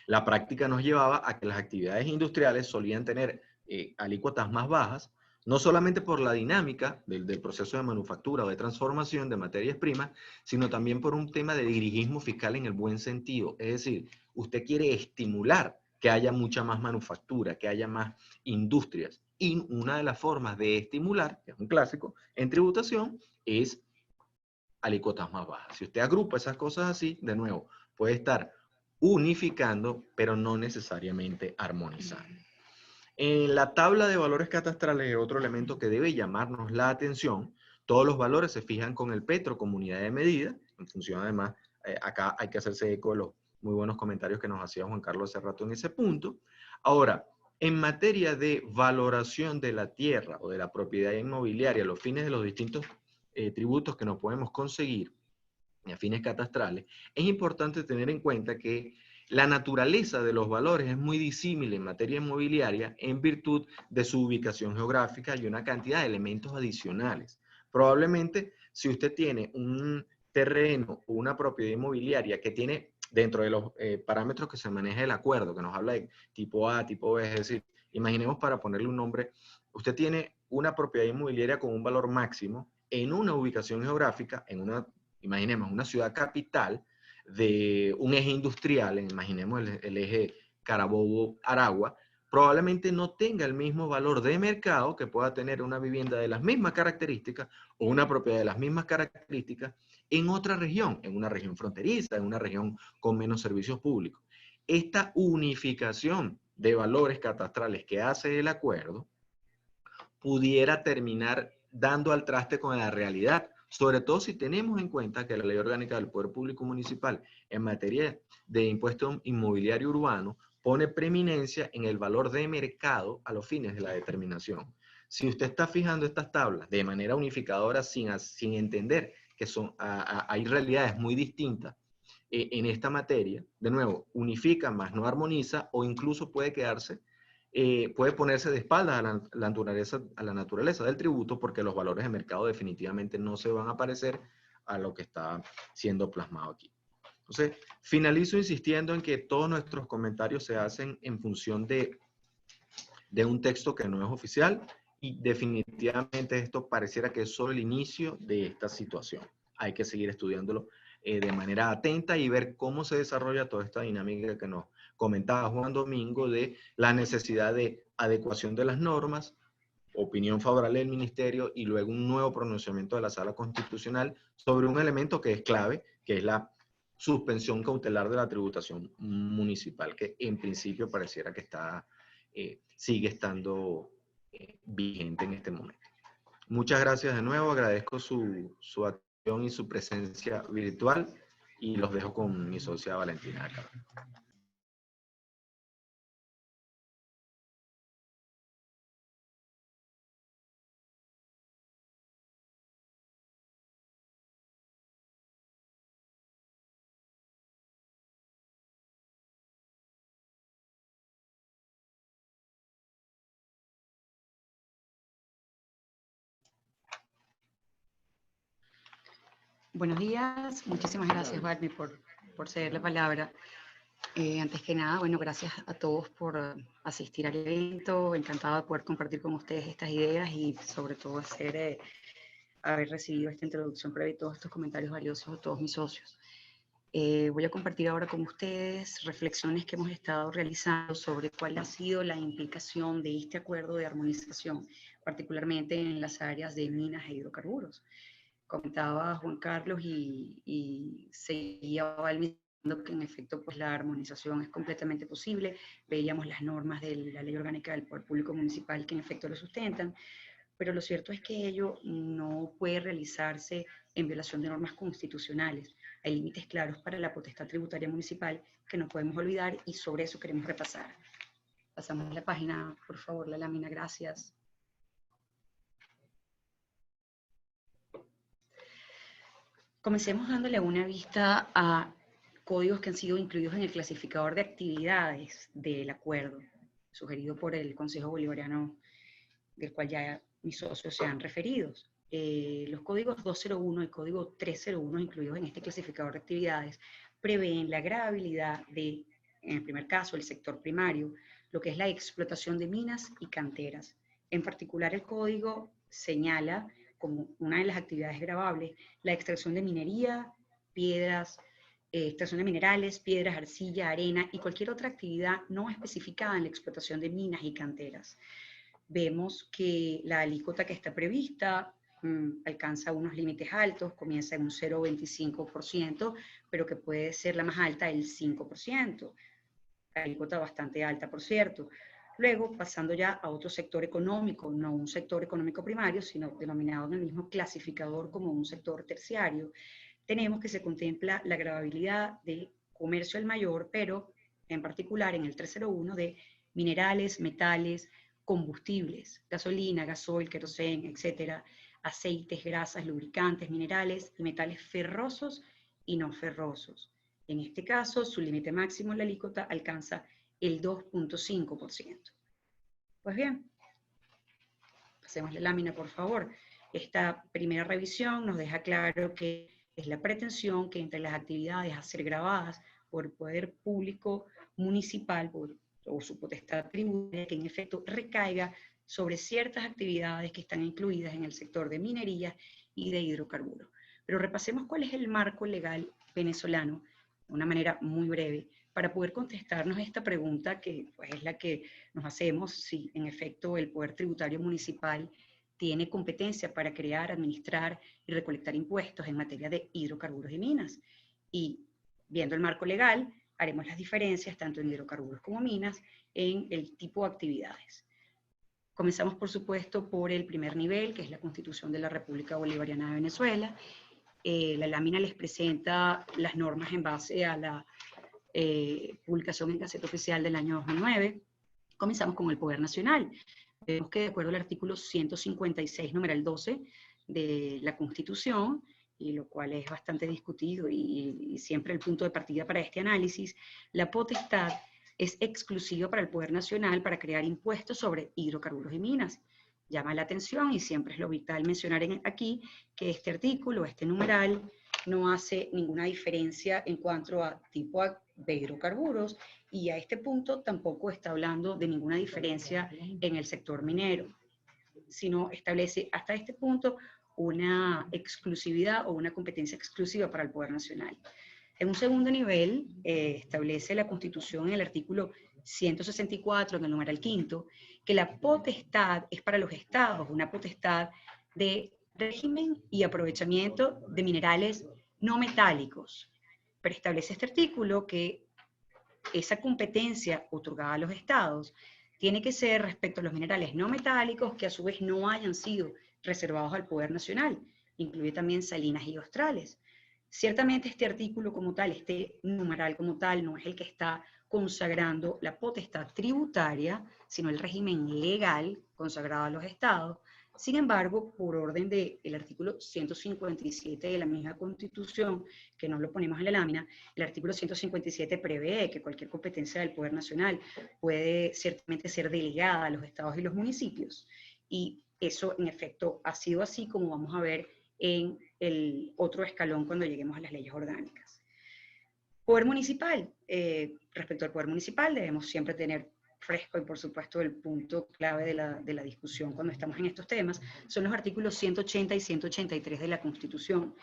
la práctica nos llevaba a que las actividades industriales solían tener alícuotas más bajas, no solamente por la dinámica del proceso de manufactura o de transformación de materias primas, sino también por un tema de dirigismo fiscal en el buen sentido. Es decir, usted quiere estimular que haya mucha más manufactura, que haya más industrias. Y una de las formas de estimular, que es un clásico, en tributación, es alícuotas más bajas. Si usted agrupa esas cosas así, de nuevo, puede estar unificando, pero no necesariamente armonizando. En la tabla de valores catastrales es otro elemento que debe llamarnos la atención. Todos los valores se fijan con el Petro como unidad de medida. En función, además, acá hay que hacerse eco de los muy buenos comentarios que nos hacía Juan Carlos hace rato en ese punto. Ahora, en materia de valoración de la tierra o de la propiedad inmobiliaria, los fines de los distintos tributos que nos podemos conseguir, a fines catastrales, es importante tener en cuenta que la naturaleza de los valores es muy disímil en materia inmobiliaria en virtud de su ubicación geográfica y una cantidad de elementos adicionales. Probablemente si usted tiene un terreno o una propiedad inmobiliaria que tiene dentro de los parámetros que se maneja el acuerdo, que nos habla de tipo A, tipo B, es decir, imaginemos para ponerle un nombre, usted tiene una propiedad inmobiliaria con un valor máximo en una ubicación geográfica, en una, imaginemos, una ciudad capital de un eje industrial, imaginemos el eje Carabobo-Aragua, probablemente no tenga el mismo valor de mercado que pueda tener una vivienda de las mismas características o una propiedad de las mismas características en otra región, en una región fronteriza, en una región con menos servicios públicos. Esta unificación de valores catastrales que hace el acuerdo pudiera terminar dando al traste con la realidad, sobre todo si tenemos en cuenta que la Ley Orgánica del Poder Público Municipal en materia de impuesto inmobiliario urbano pone preeminencia en el valor de mercado a los fines de la determinación. Si usted está fijando estas tablas de manera unificadora sin entender que hay realidades muy distintas en esta materia, de nuevo, unifica más no armoniza o incluso puede quedarse, puede ponerse de espaldas a la naturaleza del tributo porque los valores de mercado definitivamente no se van a parecer a lo que está siendo plasmado aquí. Entonces, finalizo insistiendo en que todos nuestros comentarios se hacen en función de un texto que no es oficial y definitivamente esto pareciera que es solo el inicio de esta situación. Hay que seguir estudiándolo de manera atenta y ver cómo se desarrolla toda esta dinámica que nos comentaba Juan Domingo de la necesidad de adecuación de las normas, opinión favorable del ministerio y luego un nuevo pronunciamiento de la Sala Constitucional sobre un elemento que es clave, que es la suspensión cautelar de la tributación municipal, que en principio pareciera que sigue estando vigente en este momento. Muchas gracias de nuevo, agradezco su acción y su presencia virtual y los dejo con mi socia Valentina acá. Buenos días, muchísimas gracias, Valmi, por ceder la palabra. Antes que nada, bueno, gracias a todos por asistir al evento. Encantado de poder compartir con ustedes estas ideas y sobre todo haber recibido esta introducción previa y todos estos comentarios valiosos de todos mis socios. Voy a compartir ahora con ustedes reflexiones que hemos estado realizando sobre cuál ha sido la implicación de este acuerdo de armonización, particularmente en las áreas de minas e hidrocarburos. Comentaba Juan Carlos y seguía diciendo que en efecto pues la armonización es completamente posible. Veíamos las normas de la Ley Orgánica del Poder Público Municipal que en efecto lo sustentan, pero lo cierto es que ello no puede realizarse en violación de normas constitucionales. Hay límites claros para la potestad tributaria municipal que no podemos olvidar y sobre eso queremos repasar. Pasamos la página, por favor, la lámina, gracias. Comencemos dándole una vista a códigos que han sido incluidos en el clasificador de actividades del acuerdo, sugerido por el Consejo Bolivariano, del cual ya mis socios se han referido. Los códigos 201 y código 301 incluidos en este clasificador de actividades prevén la gravabilidad de, en el primer caso, el sector primario, lo que es la explotación de minas y canteras. En particular, el código señala como una de las actividades gravables la extracción de minería, piedras, extracción de minerales, piedras, arcilla, arena y cualquier otra actividad no especificada en la explotación de minas y canteras. Vemos que la alícuota que está prevista alcanza unos límites altos, comienza en un 0,25%, pero que puede ser la más alta, el 5%. Alícuota bastante alta, por cierto. Luego, pasando ya a otro sector económico, no un sector económico primario, sino denominado en el mismo clasificador como un sector terciario, tenemos que se contempla la gravabilidad de comercio al mayor, pero en particular en el 301 de minerales, metales, combustibles, gasolina, gasoil, queroseno, etcétera, aceites, grasas, lubricantes, minerales y metales ferrosos y no ferrosos. En este caso, su límite máximo en la alícuota alcanza el 2,5%. Pues bien, pasemos la lámina, por favor. Esta primera revisión nos deja claro que es la pretensión que entre las actividades a ser gravadas por el poder público municipal o su potestad tributaria, que en efecto recaiga sobre ciertas actividades que están incluidas en el sector de minería y de hidrocarburos. Pero repasemos cuál es el marco legal venezolano de una manera muy breve para poder contestarnos esta pregunta que pues, es la que nos hacemos si en efecto el poder tributario municipal tiene competencia para crear, administrar y recolectar impuestos en materia de hidrocarburos y minas. Y viendo el marco legal, haremos las diferencias tanto en hidrocarburos como minas en el tipo de actividades. Comenzamos, por supuesto, por el primer nivel, que es la Constitución de la República Bolivariana de Venezuela. La lámina les presenta las normas en base a la publicación en Gaceta Oficial del año 2009. Comenzamos con el Poder Nacional. Vemos que de acuerdo al artículo 156, numeral 12 de la Constitución, y lo cual es bastante discutido y siempre el punto de partida para este análisis, la potestad es exclusiva para el Poder Nacional para crear impuestos sobre hidrocarburos y minas. Llama la atención, y siempre es lo vital mencionar aquí, que este artículo, este numeral, no hace ninguna diferencia en cuanto a tipo de hidrocarburos, y a este punto tampoco está hablando de ninguna diferencia en el sector minero, sino establece hasta este punto una exclusividad o una competencia exclusiva para el Poder Nacional. En un segundo nivel, establece la Constitución en el artículo 164, en el numeral quinto, que la potestad es para los estados, una potestad de régimen y aprovechamiento de minerales no metálicos. Pero establece este artículo que esa competencia otorgada a los estados tiene que ser respecto a los minerales no metálicos que a su vez no hayan sido reservados al Poder Nacional. Incluye también salinas y australes. Ciertamente este artículo como tal, este numeral como tal, no es el que está consagrando la potestad tributaria, sino el régimen legal consagrado a los estados. Sin embargo, por orden del artículo 157 de la misma Constitución, que no lo ponemos en la lámina, el artículo 157 prevé que cualquier competencia del Poder Nacional puede ciertamente ser delegada a los estados y los municipios. Y eso, en efecto, ha sido así, como vamos a ver en el otro escalón cuando lleguemos a las leyes orgánicas. Poder municipal. Respecto al poder municipal, debemos siempre tener fresco, y por supuesto el punto clave de la discusión cuando estamos en estos temas, son los artículos 180 y 183 de la Constitución.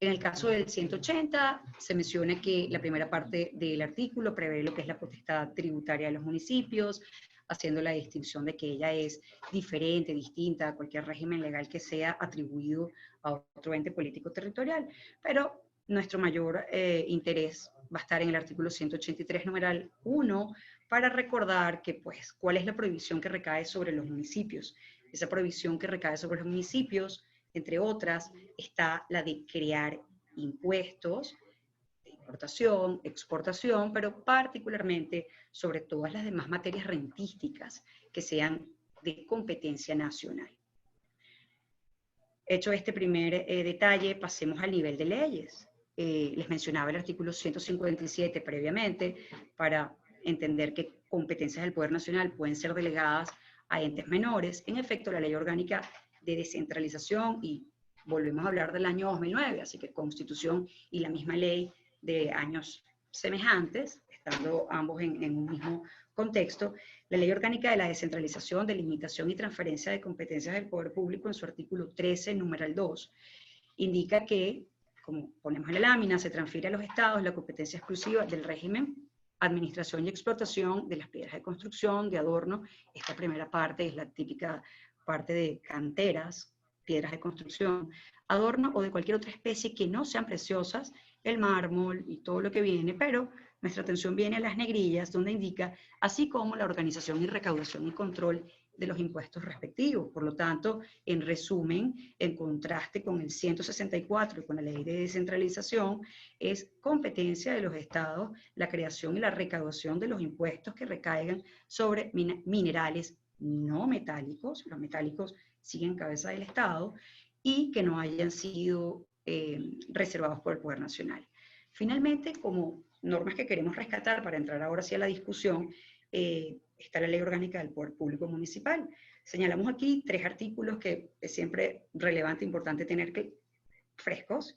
En el caso del 180, se menciona que la primera parte del artículo prevé lo que es la potestad tributaria de los municipios, haciendo la distinción de que ella es diferente, distinta a cualquier régimen legal que sea atribuido a otro ente político territorial. Pero nuestro mayor interés va a estar en el artículo 183, numeral 1, para recordar que, pues, cuál es la prohibición que recae sobre los municipios. Esa prohibición que recae sobre los municipios, entre otras, está la de crear impuestos de importación, exportación, pero particularmente sobre todas las demás materias rentísticas que sean de competencia nacional. Hecho este primer detalle, pasemos al nivel de leyes. Les mencionaba el artículo 157 previamente para entender que competencias del Poder Nacional pueden ser delegadas a entes menores. En efecto, la Ley Orgánica de Descentralización, y volvemos a hablar del año 2009, así que Constitución y la misma ley de años semejantes, estando ambos en un mismo contexto, la Ley Orgánica de la Descentralización, Delimitación y Transferencia de Competencias del Poder Público, en su artículo 13, numeral 2, indica que, como ponemos en la lámina, se transfiere a los estados la competencia exclusiva del régimen, administración y explotación de las piedras de construcción, de adorno. Esta primera parte es la típica parte de canteras, piedras de construcción, adorno o de cualquier otra especie que no sean preciosas, el mármol y todo lo que viene, pero nuestra atención viene a las negrillas, donde indica, así como la organización y recaudación y control de los impuestos respectivos. Por lo tanto, en resumen, en contraste con el 164 y con la ley de descentralización, es competencia de los estados la creación y la recaudación de los impuestos que recaigan sobre minerales no metálicos, los metálicos siguen en cabeza del Estado, y que no hayan sido reservados por el Poder Nacional. Finalmente, como normas que queremos rescatar para entrar ahora sí a la discusión, está la Ley Orgánica del Poder Público Municipal. Señalamos aquí 3 artículos que es siempre relevante e importante tener frescos.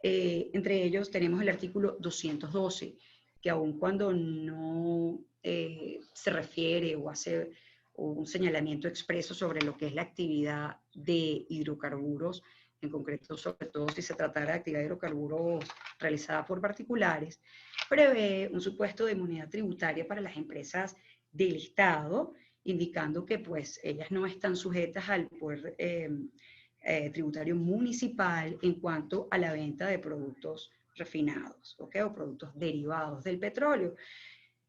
Entre ellos tenemos el artículo 212, que aun cuando no se refiere o hace un señalamiento expreso sobre lo que es la actividad de hidrocarburos, en concreto sobre todo si se tratara de actividad de hidrocarburos realizada por particulares, prevé un supuesto de inmunidad tributaria para las empresas del Estado, indicando que pues ellas no están sujetas al poder tributario municipal en cuanto a la venta de productos refinados, ¿okay? O productos derivados del petróleo.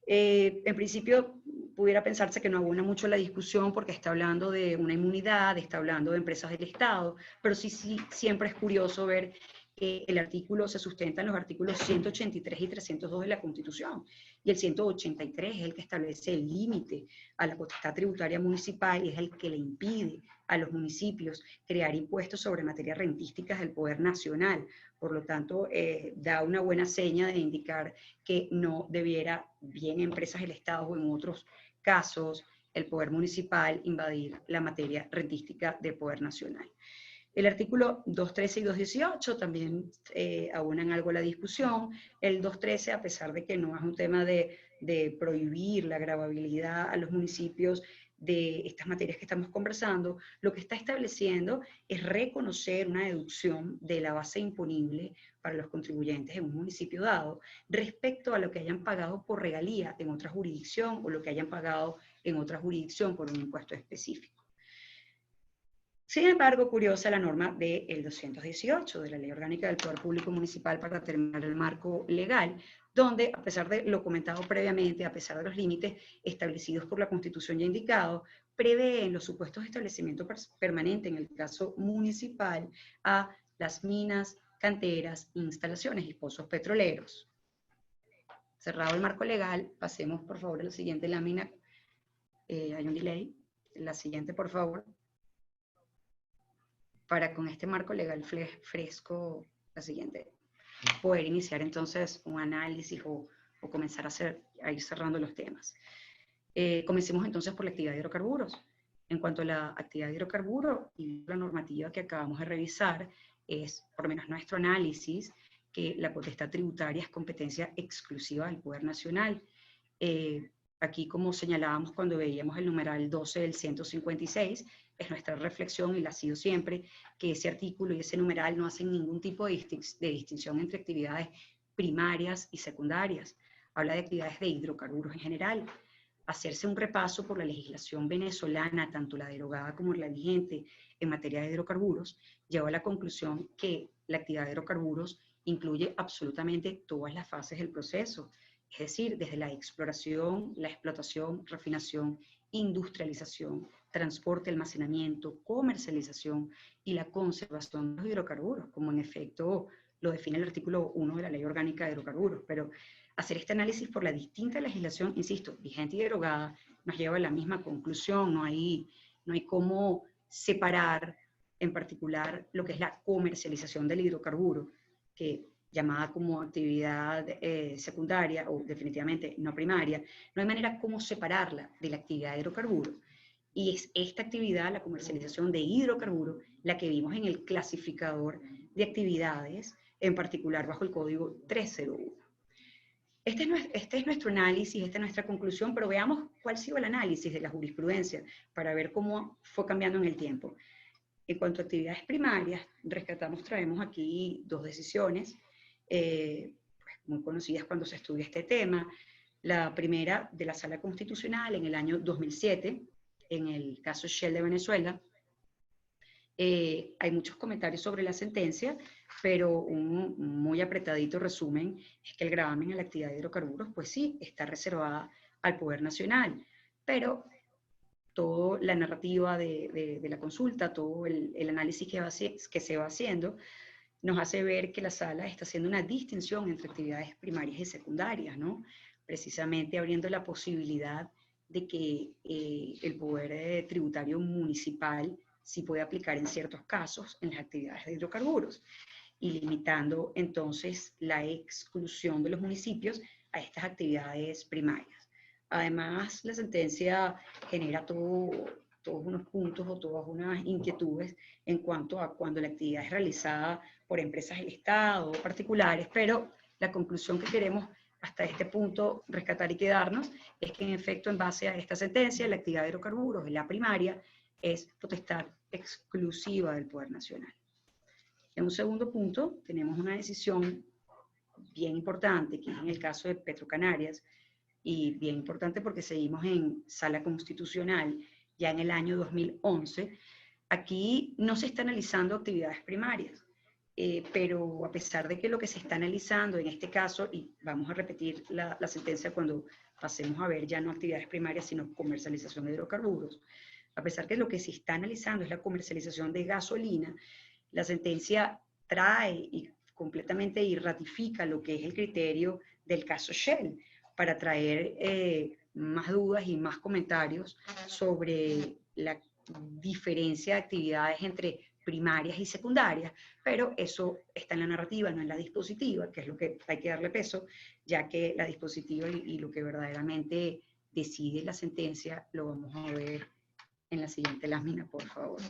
En principio, pudiera pensarse que no abona mucho la discusión porque está hablando de una inmunidad, está hablando de empresas del Estado, pero sí siempre es curioso ver que el artículo se sustenta en los artículos 183 y 302 de la Constitución, y el 183 es el que establece el límite a la potestad tributaria municipal y es el que le impide a los municipios crear impuestos sobre materias rentísticas del poder nacional. Por lo tanto, da una buena seña de indicar que no debiera, bien en empresas del Estado o en otros casos, el poder municipal invadir la materia rentística del poder nacional. El artículo 213 y 218 también abonan algo a la discusión. El 213, a pesar de que no es un tema de prohibir la gravabilidad a los municipios de estas materias que estamos conversando, lo que está estableciendo es reconocer una deducción de la base imponible para los contribuyentes en un municipio dado respecto a lo que hayan pagado por regalía en otra jurisdicción o lo que hayan pagado en otra jurisdicción por un impuesto específico. Sin embargo, curiosa la norma del 218 de la Ley Orgánica del Poder Público Municipal para determinar el marco legal, donde, a pesar de lo comentado previamente, a pesar de los límites establecidos por la Constitución ya indicado, prevé en los supuestos de establecimiento permanente, en el caso municipal, a las minas, canteras, instalaciones y pozos petroleros. Cerrado el marco legal, pasemos por favor a la siguiente lámina. Hay un delay. La siguiente, por favor. Para con este marco legal fresco, la siguiente, poder iniciar entonces un análisis o comenzar a ir cerrando los temas. Comencemos entonces por la actividad de hidrocarburos. En cuanto a la actividad de hidrocarburos y la normativa que acabamos de revisar, es, por lo menos nuestro análisis, que la potestad tributaria es competencia exclusiva del Poder Nacional. Aquí, como señalábamos cuando veíamos el numeral 12 del 156, es nuestra reflexión, y la ha sido siempre, que ese artículo y ese numeral no hacen ningún tipo de distinción entre actividades primarias y secundarias. Habla de actividades de hidrocarburos en general. Hacerse un repaso por la legislación venezolana, tanto la derogada como la vigente en materia de hidrocarburos, lleva a la conclusión que la actividad de hidrocarburos incluye absolutamente todas las fases del proceso, es decir, desde la exploración, la explotación, refinación, industrialización, transporte, almacenamiento, comercialización y la conservación de los hidrocarburos, como en efecto lo define el artículo 1 de la Ley Orgánica de Hidrocarburos. Pero hacer este análisis por la distinta legislación, insisto, vigente y derogada, nos lleva a la misma conclusión. No hay cómo separar en particular lo que es la comercialización del hidrocarburo, que llamada como actividad secundaria o definitivamente no primaria, no hay manera como separarla de la actividad de hidrocarburos. Y es esta actividad, la comercialización de hidrocarburos, la que vimos en el clasificador de actividades, en particular bajo el código 301. Este es nuestro análisis, esta es nuestra conclusión, pero veamos cuál ha sido el análisis de la jurisprudencia para ver cómo fue cambiando en el tiempo. En cuanto a actividades primarias, traemos aquí 2 decisiones, pues muy conocidas cuando se estudia este tema. La primera de la Sala Constitucional en el año 2007, en el caso Shell de Venezuela. Hay muchos comentarios sobre la sentencia, pero un muy apretadito resumen es que el gravamen a la actividad de hidrocarburos, pues sí, está reservada al Poder Nacional, pero toda la narrativa de la consulta, todo el análisis que se va haciendo, nos hace ver que la Sala está haciendo una distinción entre actividades primarias y secundarias, ¿no? Precisamente abriendo la posibilidad de que el poder tributario municipal sí puede aplicar en ciertos casos en las actividades de hidrocarburos, y limitando entonces la exclusión de los municipios a estas actividades primarias. Además, la sentencia genera todo todos unos puntos o todas unas inquietudes en cuanto a cuando la actividad es realizada por empresas del Estado o particulares, pero la conclusión que queremos hasta este punto rescatar y quedarnos es que en efecto, en base a esta sentencia, la actividad de hidrocarburos en la primaria es potestad exclusiva del Poder Nacional. En un segundo punto, tenemos una decisión bien importante, que es en el caso de Petrocanarias, y bien importante porque seguimos en sala constitucional ya en el año 2011. Aquí no se está analizando actividades primarias, pero a pesar de que lo que se está analizando en este caso, y vamos a repetir la sentencia cuando pasemos a ver ya no actividades primarias, sino comercialización de hidrocarburos, a pesar que lo que se está analizando es la comercialización de gasolina, la sentencia trae y completamente y ratifica lo que es el criterio del caso Shell, para traer más dudas y más comentarios sobre la diferencia de actividades entre primarias y secundarias, pero eso está en la narrativa, no en la dispositiva, que es lo que hay que darle peso, ya que la dispositiva y lo que verdaderamente decide la sentencia lo vamos a ver en la siguiente lámina, por favor.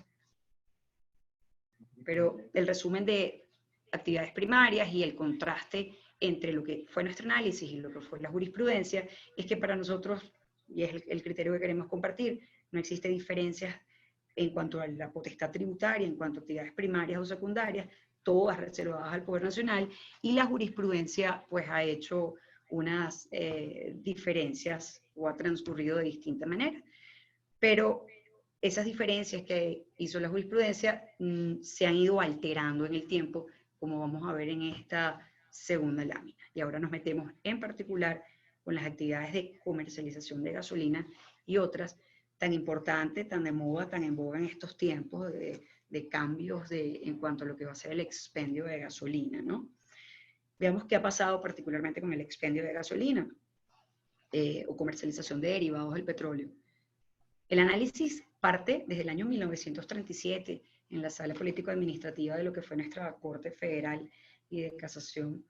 Pero el resumen de actividades primarias y el contraste entre lo que fue nuestro análisis y lo que fue la jurisprudencia es que para nosotros, y es el criterio que queremos compartir, no existe diferencias en cuanto a la potestad tributaria, en cuanto a actividades primarias o secundarias, todas reservadas al Poder Nacional, y la jurisprudencia pues ha hecho unas diferencias o ha transcurrido de distinta manera. Pero esas diferencias que hizo la jurisprudencia se han ido alterando en el tiempo, como vamos a ver en esta segunda lámina. Y ahora nos metemos en particular con las actividades de comercialización de gasolina y otras tan importantes, tan de moda, tan en boga en estos tiempos de cambios en cuanto a lo que va a ser el expendio de gasolina, ¿no? Veamos qué ha pasado particularmente con el expendio de gasolina o comercialización de derivados del petróleo. El análisis parte desde el año 1937 en la sala político-administrativa de lo que fue nuestra Corte Federal y de Casación.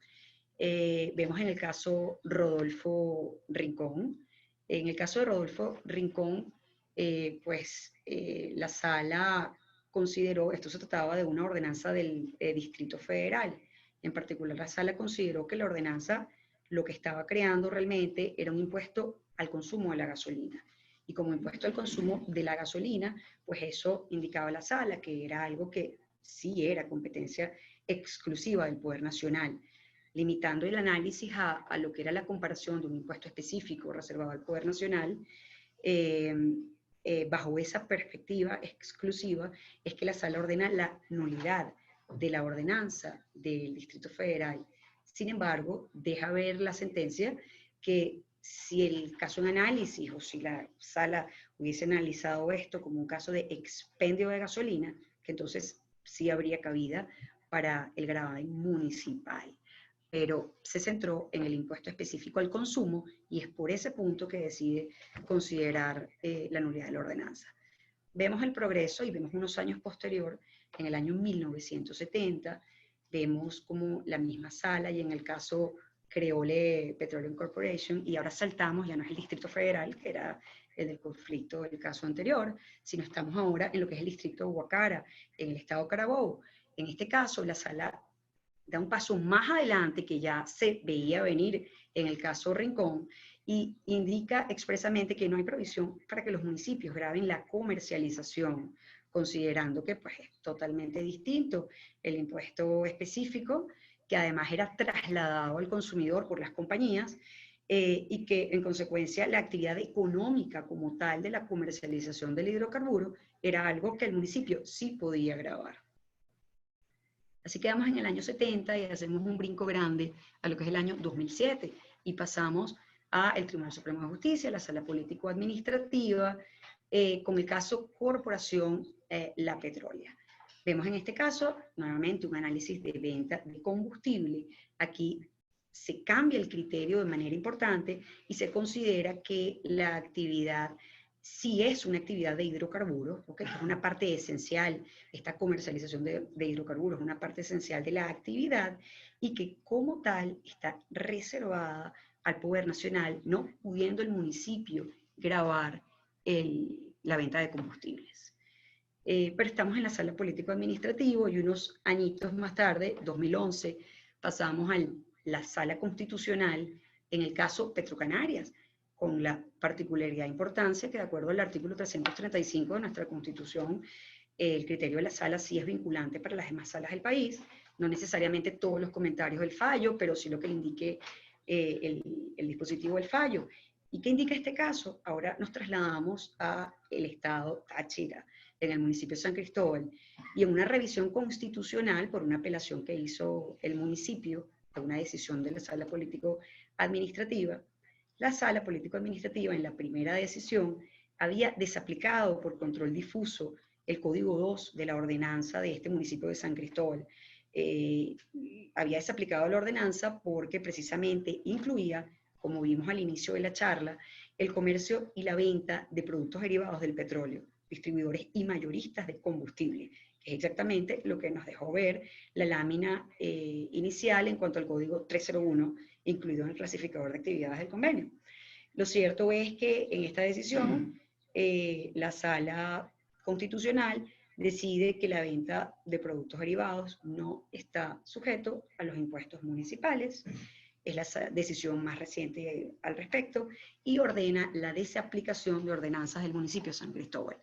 Vemos en el caso Rodolfo Rincón. En el caso de Rodolfo Rincón, la sala consideró, esto se trataba de una ordenanza del Distrito Federal. En particular, la sala consideró que la ordenanza lo que estaba creando realmente era un impuesto al consumo de la gasolina. Y como impuesto al consumo de la gasolina, pues eso indicaba la sala que era algo que sí era competencia exclusiva del Poder Nacional, limitando el análisis a lo que era la comparación de un impuesto específico reservado al Poder Nacional. Bajo esa perspectiva exclusiva es que la sala ordena la nulidad de la ordenanza del Distrito Federal. Sin embargo, deja ver la sentencia que si el caso en análisis o si la sala hubiese analizado esto como un caso de expendio de gasolina, que entonces sí habría cabida para el gravamen municipal. Pero se centró en el impuesto específico al consumo y es por ese punto que decide considerar la nulidad de la ordenanza. Vemos el progreso y vemos unos años posterior, en el año 1970, vemos como la misma sala y en el caso Creole Petroleum Corporation, y ahora saltamos, ya no es el Distrito Federal, que era el del conflicto del caso anterior, sino estamos ahora en lo que es el Distrito de Huacara, en el estado Carabobo. En este caso, la sala da un paso más adelante que ya se veía venir en el caso Rincón y indica expresamente que no hay provisión para que los municipios graben la comercialización, considerando que pues, es totalmente distinto el impuesto específico, que además era trasladado al consumidor por las compañías, y que en consecuencia la actividad económica como tal de la comercialización del hidrocarburo era algo que el municipio sí podía gravar. Así quedamos en el año 70 y hacemos un brinco grande a lo que es el año 2007 y pasamos al Tribunal Supremo de Justicia, la Sala Político-Administrativa, con el caso Corporación La Petrolia. Vemos en este caso, nuevamente, un análisis de venta de combustible. Aquí se cambia el criterio de manera importante y se considera que la actividad sí es una actividad de hidrocarburos, ¿okay? Que es una parte esencial, esta comercialización de hidrocarburos es una parte esencial de la actividad y que como tal está reservada al Poder Nacional, no pudiendo el municipio gravar el la venta de combustibles. Pero estamos en la sala político-administrativo y unos añitos más tarde, 2011, pasamos a la sala constitucional en el caso Petrocanarias, con la particularidad e importancia que de acuerdo al artículo 335 de nuestra Constitución, el criterio de la sala sí es vinculante para las demás salas del país, no necesariamente todos los comentarios del fallo, pero sí lo que le indique el dispositivo del fallo. ¿Y qué indica este caso? Ahora nos trasladamos al estado Táchira, en el municipio de San Cristóbal, y en una revisión constitucional por una apelación que hizo el municipio a una decisión de la sala político-administrativa, la sala político-administrativa en la primera decisión había desaplicado por control difuso el código 2 de la ordenanza de este municipio de San Cristóbal. Había desaplicado la ordenanza porque precisamente incluía, como vimos al inicio de la charla, el comercio y la venta de productos derivados del petróleo, distribuidores y mayoristas de combustible, que es exactamente lo que nos dejó ver la lámina inicial en cuanto al código 301, incluido en el clasificador de actividades del convenio. Lo cierto es que en esta decisión, la sala constitucional decide que la venta de productos derivados no está sujeto a los impuestos municipales. Es la decisión más reciente al respecto y ordena la desaplicación de ordenanzas del municipio de San Cristóbal.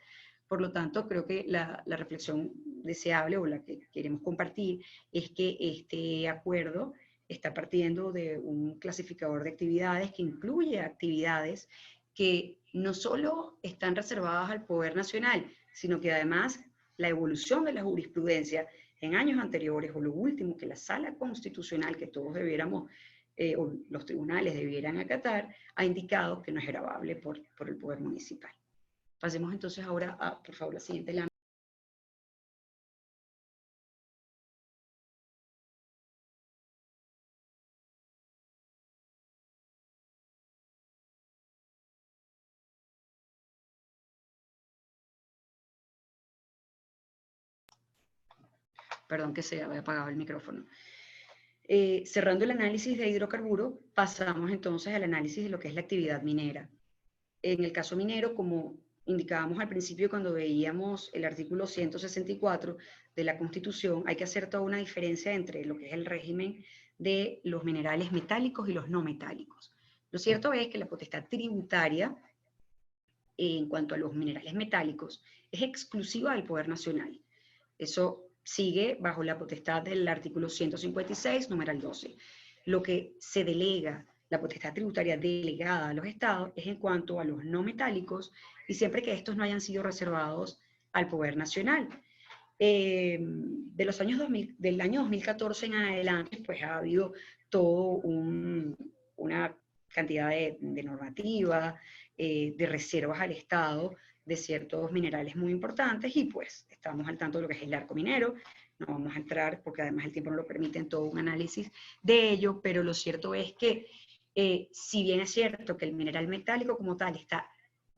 Por lo tanto, creo que la reflexión deseable o la que queremos compartir es que este acuerdo está partiendo de un clasificador de actividades que incluye actividades que no solo están reservadas al Poder Nacional, sino que además la evolución de la jurisprudencia en años anteriores, o lo último que la Sala Constitucional, que todos debiéramos, o los tribunales debieran acatar, ha indicado que no es gravable por el Poder Municipal. Pasemos entonces ahora a, por favor, la siguiente lámina. Perdón que se había apagado el micrófono. Cerrando el análisis de hidrocarburos, pasamos entonces al análisis de lo que es la actividad minera. En el caso minero, como indicábamos al principio cuando veíamos el artículo 164 de la Constitución, hay que hacer toda una diferencia entre lo que es el régimen de los minerales metálicos y los no metálicos. Lo cierto es que la potestad tributaria en cuanto a los minerales metálicos es exclusiva del Poder Nacional. Eso sigue bajo la potestad del artículo 156, numeral 12. Lo que se delega, la potestad tributaria delegada a los estados, es en cuanto a los no metálicos y siempre que estos no hayan sido reservados al Poder Nacional. Del año 2014 en adelante, pues ha habido todo una cantidad de normativa, de reservas al Estado de ciertos minerales muy importantes y pues estamos al tanto de lo que es el arco minero. No vamos a entrar porque además el tiempo no lo permite en todo un análisis de ello, pero lo cierto es que si bien es cierto que el mineral metálico como tal está,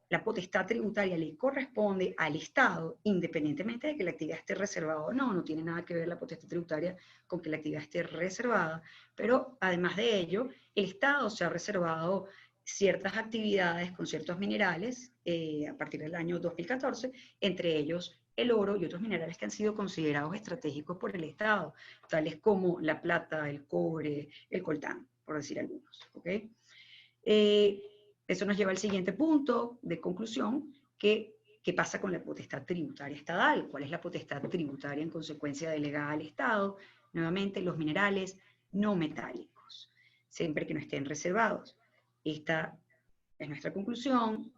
la potestad tributaria le corresponde al Estado, independientemente de que la actividad esté reservada o no, no tiene nada que ver la potestad tributaria con que la actividad esté reservada, pero además de ello, el Estado se ha reservado ciertas actividades con ciertos minerales a partir del año 2014, entre ellos el oro y otros minerales que han sido considerados estratégicos por el Estado, tales como la plata, el cobre, el coltán, por decir algunos. ¿Okay? Eso nos lleva al siguiente punto de conclusión, ¿qué pasa con la potestad tributaria estatal? ¿Cuál es la potestad tributaria en consecuencia delegada al Estado? Nuevamente, los minerales no metálicos, siempre que no estén reservados. Esta es nuestra conclusión.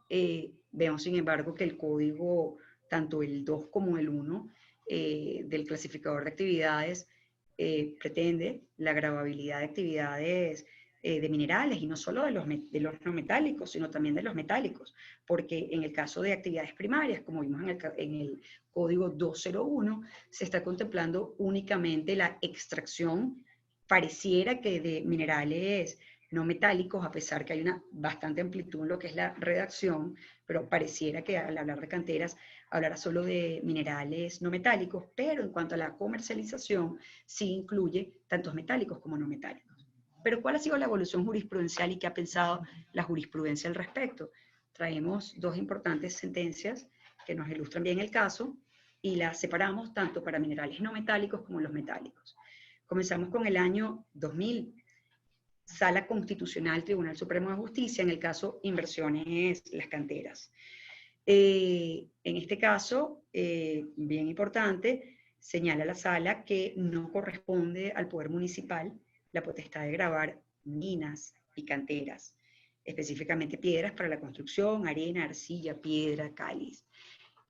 Vemos, sin embargo, que el código, tanto el 2 como el 1 del clasificador de actividades, pretende la gravabilidad de actividades de minerales, y no solo de los no metálicos, sino también de los metálicos, porque en el caso de actividades primarias, como vimos en el código 201, se está contemplando únicamente la extracción, pareciera que de minerales no metálicos, a pesar que hay una bastante amplitud en lo que es la redacción, pero pareciera que al hablar de canteras hablará solo de minerales no metálicos, pero en cuanto a la comercialización sí incluye tantos metálicos como no metálicos. Pero ¿cuál ha sido la evolución jurisprudencial y qué ha pensado la jurisprudencia al respecto? traemos dos importantes sentencias que nos ilustran bien el caso y las separamos tanto para minerales no metálicos como los metálicos. Comenzamos con el año 2000, Sala Constitucional, Tribunal Supremo de Justicia, en el caso Inversiones Las Canteras. En este caso, bien importante, señala la sala que no corresponde al Poder Municipal la potestad de gravar minas y canteras, específicamente piedras para la construcción, arena, arcilla, piedra, cáliz.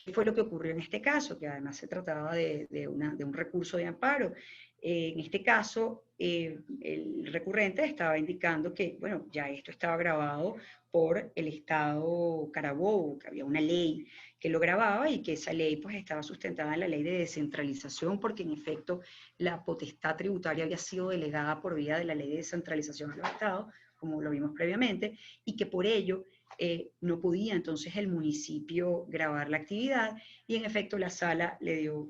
¿Qué fue lo que ocurrió en este caso? Que además se trataba de un recurso de amparo. En este caso, el recurrente estaba indicando que, bueno, ya esto estaba grabado por el Estado Carabobo, que había una ley que lo grababa y que esa ley pues estaba sustentada en la ley de descentralización, porque en efecto la potestad tributaria había sido delegada por vía de la ley de descentralización a los estados, como lo vimos previamente, y que por ello no podía entonces el municipio grabar la actividad, y en efecto la sala le dio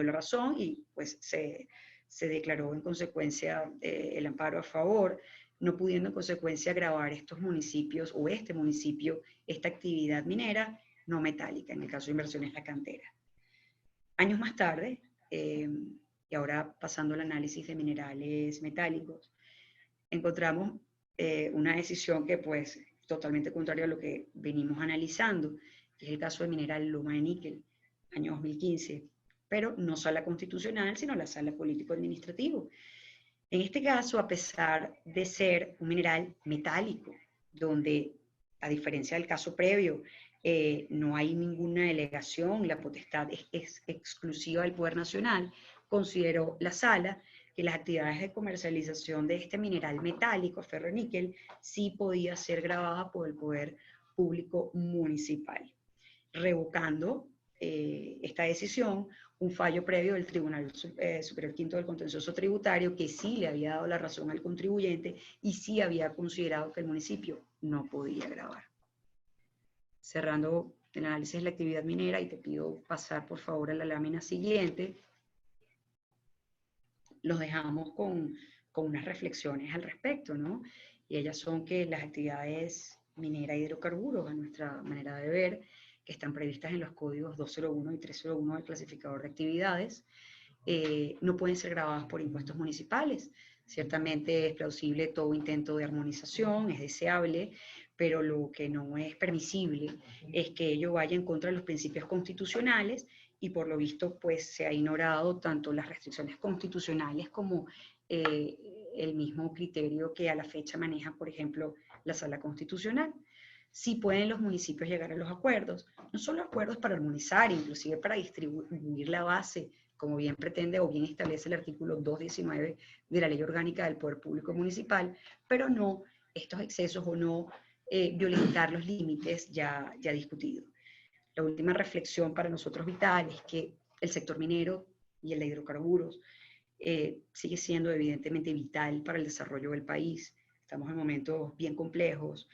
la razón y pues se declaró en consecuencia el amparo a favor, no pudiendo en consecuencia grabar estos municipios o este municipio esta actividad minera no metálica, en el caso de Inversiones La Cantera. Años más tarde, y ahora pasando al análisis de minerales metálicos, encontramos una decisión que pues totalmente contraria a lo que venimos analizando, que es el caso del mineral Loma de Níquel, año 2015, pero no sala constitucional, sino la sala político-administrativo. En este caso, a pesar de ser un mineral metálico, donde, a diferencia del caso previo, no hay ninguna delegación, la potestad es exclusiva del Poder Nacional, consideró la sala que las actividades de comercialización de este mineral metálico, ferroníquel, sí podía ser grabada por el Poder Público Municipal, revocando esta decisión un fallo previo del Tribunal Superior Quinto del Contencioso Tributario que sí le había dado la razón al contribuyente y sí había considerado que el municipio no podía grabar. Cerrando el análisis de la actividad minera, y te pido pasar por favor a la lámina siguiente, los dejamos con unas reflexiones al respecto, ¿no? Y ellas son que las actividades minera y hidrocarburos, a nuestra manera de ver, que están previstas en los códigos 201 y 301 del clasificador de actividades, no pueden ser gravadas por impuestos municipales. Ciertamente es plausible todo intento de armonización, es deseable, pero lo que no es permisible es que ello vaya en contra de los principios constitucionales, y por lo visto pues se ha ignorado tanto las restricciones constitucionales como el mismo criterio que a la fecha maneja, por ejemplo, la Sala Constitucional. Sí pueden los municipios llegar a los acuerdos, no solo acuerdos para armonizar, inclusive para distribuir la base, como bien pretende o bien establece el artículo 219 de la Ley Orgánica del Poder Público Municipal, pero no estos excesos o no violentar los límites ya discutidos. La última reflexión para nosotros vital es que el sector minero y el de hidrocarburos sigue siendo evidentemente vital para el desarrollo del país. Estamos en momentos bien complejos,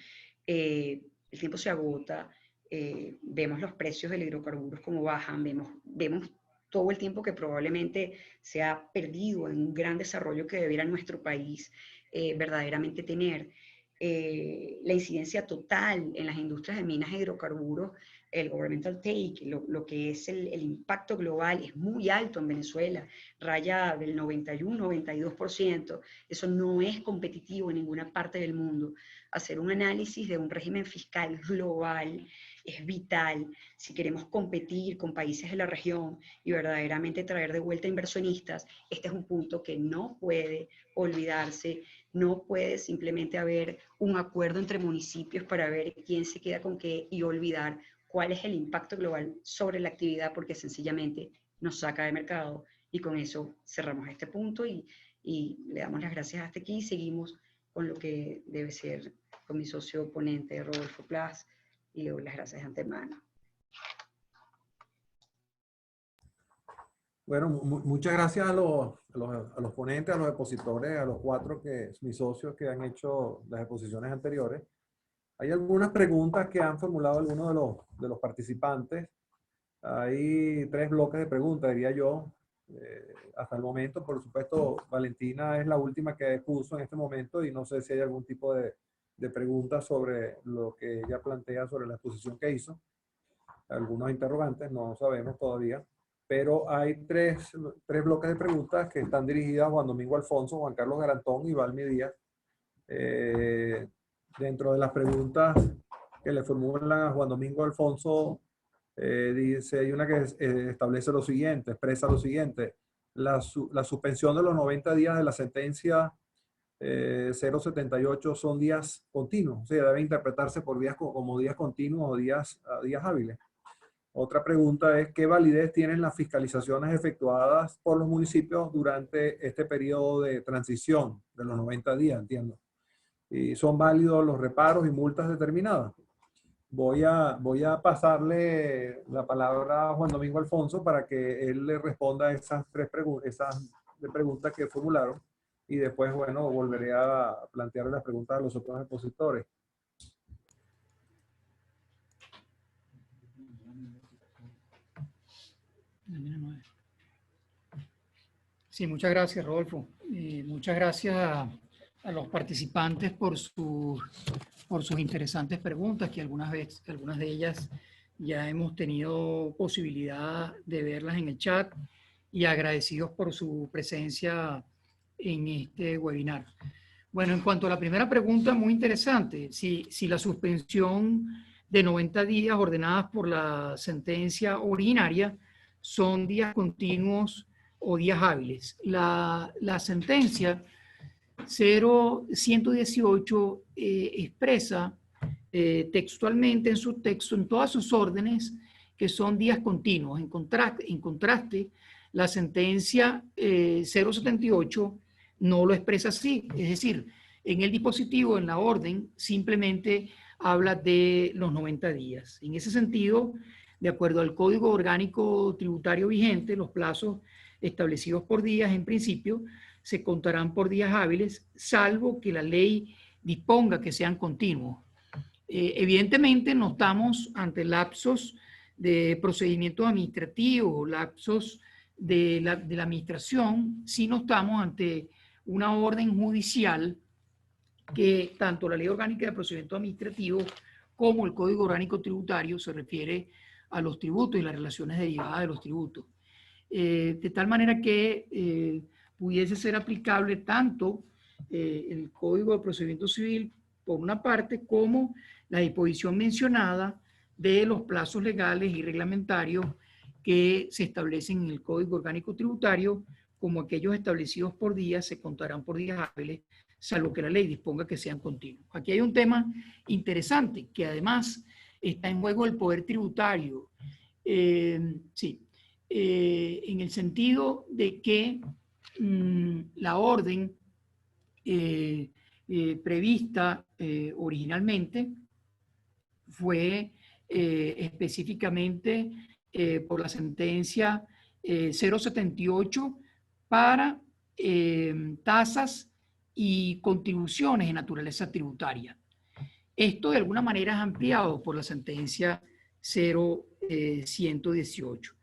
el tiempo se agota, vemos los precios del hidrocarburos como bajan, vemos todo el tiempo que probablemente se ha perdido en un gran desarrollo que debiera nuestro país verdaderamente tener. La incidencia total en las industrias de minas e hidrocarburos, el governmental take, lo que es el impacto global es muy alto en Venezuela, raya del 91-92%, eso no es competitivo en ninguna parte del mundo. Hacer un análisis de un régimen fiscal global es vital si queremos competir con países de la región y verdaderamente traer de vuelta inversionistas. Este es un punto que no puede olvidarse. No puede simplemente haber un acuerdo entre municipios para ver quién se queda con qué y olvidar cuál es el impacto global sobre la actividad, porque sencillamente nos saca de mercado. Y con eso cerramos este punto y le damos las gracias hasta aquí y seguimos con lo que debe ser con mi socio oponente Rodolfo Plas, y le doy las gracias de antemano. Bueno, muchas gracias a los ponentes, a los expositores, a los cuatro mis socios que han hecho las exposiciones anteriores. Hay algunas preguntas que han formulado algunos de los participantes. Hay 3 bloques de preguntas, diría yo, hasta el momento. Por supuesto, Valentina es la última que expuso en este momento y no sé si hay algún tipo de preguntas sobre lo que ella plantea sobre la exposición que hizo. Algunos interrogantes, no sabemos todavía, pero hay tres bloques de preguntas que están dirigidas a Juan Domingo Alfonso, Juan Carlos Garantón y Valmy Díaz. Dentro de las preguntas que le formulan a Juan Domingo Alfonso, dice, hay una que establece lo siguiente, expresa lo siguiente: la suspensión de los 90 días de la sentencia 078 son días continuos, o sea, debe interpretarse por días como días continuos o días hábiles. Otra pregunta es, ¿qué validez tienen las fiscalizaciones efectuadas por los municipios durante este periodo de transición de los 90 días, entiendo? ¿Y son válidos los reparos y multas determinadas? Voy a pasarle la palabra a Juan Domingo Alfonso para que él le responda a esas preguntas que formularon, y después, bueno, volveré a plantear las preguntas a los otros expositores. Sí, muchas gracias, Rodolfo. Muchas gracias a los participantes por sus interesantes preguntas, que algunas de ellas ya hemos tenido posibilidad de verlas en el chat, y agradecidos por su presencia en este webinar. Bueno, en cuanto a la primera pregunta, muy interesante, si la suspensión de 90 días ordenadas por la sentencia originaria son días continuos o días hábiles. La sentencia 0118 expresa textualmente en su texto, en todas sus órdenes, que son días continuos. En contraste, la sentencia 078 no lo expresa así. Es decir, en el dispositivo, en la orden, simplemente habla de los 90 días. En ese sentido, de acuerdo al Código Orgánico Tributario vigente, los plazos establecidos por días, en principio, se contarán por días hábiles, salvo que la ley disponga que sean continuos. Evidentemente, no estamos ante lapsos de procedimiento administrativo, lapsos de la administración, sino estamos ante una orden judicial que tanto la Ley Orgánica de Procedimiento Administrativo como el Código Orgánico Tributario se refiere a los tributos y las relaciones derivadas de los tributos. De tal manera que pudiese ser aplicable tanto el Código de Procedimiento Civil, por una parte, como la disposición mencionada de los plazos legales y reglamentarios que se establecen en el Código Orgánico Tributario, como aquellos establecidos por días, se contarán por días hábiles, salvo que la ley disponga que sean continuos. Aquí hay un tema interesante, que además está en juego el poder tributario. En el sentido de que la orden prevista originalmente fue específicamente por la sentencia 078 para tasas y contribuciones de naturaleza tributaria. Esto de alguna manera es ampliado por la sentencia 0118.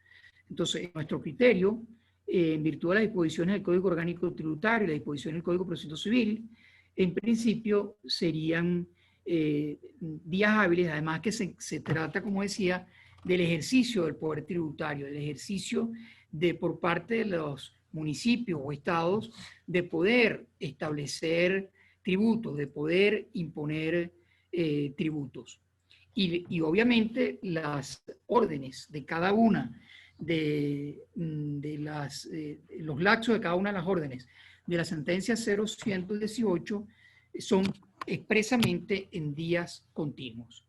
Entonces, en nuestro criterio, en virtud de las disposiciones del Código Orgánico Tributario y las disposiciones del Código de Procedimiento Civil, en principio serían días hábiles, además que se trata, como decía, del ejercicio del poder tributario, del ejercicio por parte de los municipios o estados de poder establecer tributos, de poder imponer tributos. Y obviamente las órdenes de cada una de los lapsos de cada una de las órdenes de la sentencia 0118 son expresamente en días continuos.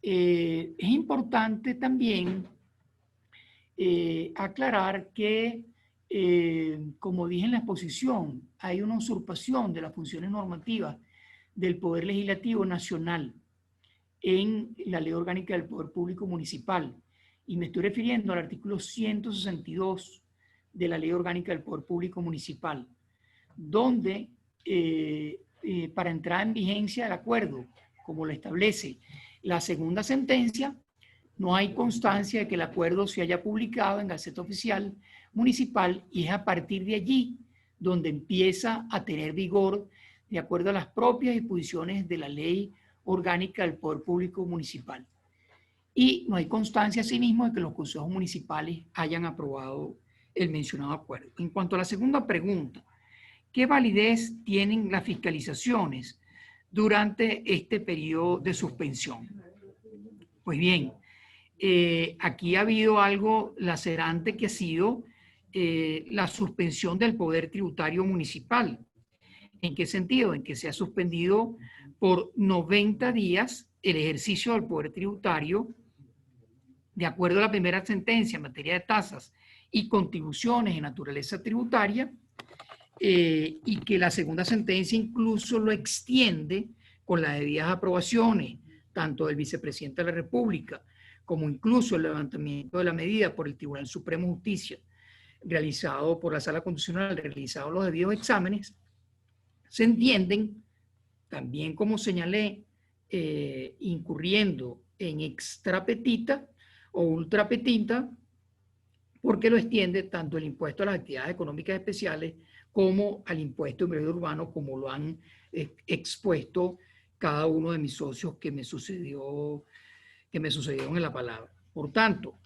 Es importante también aclarar que, como dije en la exposición, hay una usurpación de las funciones normativas del Poder Legislativo Nacional en la Ley Orgánica del Poder Público Municipal. Y me estoy refiriendo al artículo 162 de la Ley Orgánica del Poder Público Municipal, donde para entrar en vigencia del acuerdo, como lo establece la segunda sentencia, no hay constancia de que el acuerdo se haya publicado en Gaceta Oficial Municipal, y es a partir de allí donde empieza a tener vigor de acuerdo a las propias disposiciones de la Ley Orgánica del Poder Público Municipal. Y no hay constancia, asimismo, de que los consejos municipales hayan aprobado el mencionado acuerdo. En cuanto a la segunda pregunta, ¿qué validez tienen las fiscalizaciones durante este periodo de suspensión? Pues bien, aquí ha habido algo lacerante que ha sido la suspensión del poder tributario municipal. ¿En qué sentido? En que se ha suspendido por 90 días el ejercicio del poder tributario de acuerdo a la primera sentencia en materia de tasas y contribuciones de naturaleza tributaria, y que la segunda sentencia incluso lo extiende con las debidas aprobaciones, tanto del vicepresidente de la República, como incluso el levantamiento de la medida por el Tribunal Supremo de Justicia, realizado por la Sala Constitucional, realizado los debidos exámenes, se entienden, también como señalé, incurriendo en extrapetita o ultrapetita, porque lo extiende tanto el impuesto a las actividades económicas especiales como al impuesto de inmobiliario urbano, como lo han expuesto cada uno de mis socios que me sucedieron en la palabra. Por tanto,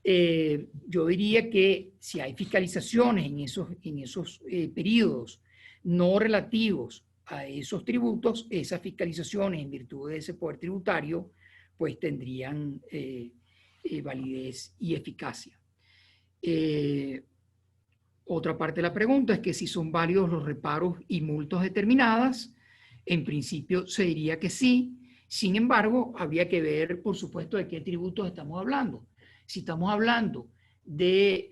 yo diría que si hay fiscalizaciones en esos periodos no relativos a esos tributos, esas fiscalizaciones en virtud de ese poder tributario, pues tendrían validez y eficacia. Otra parte de la pregunta es que si son válidos los reparos y multas determinadas, en principio se diría que sí. Sin embargo, habría que ver, por supuesto, de qué tributos estamos hablando. Si estamos hablando de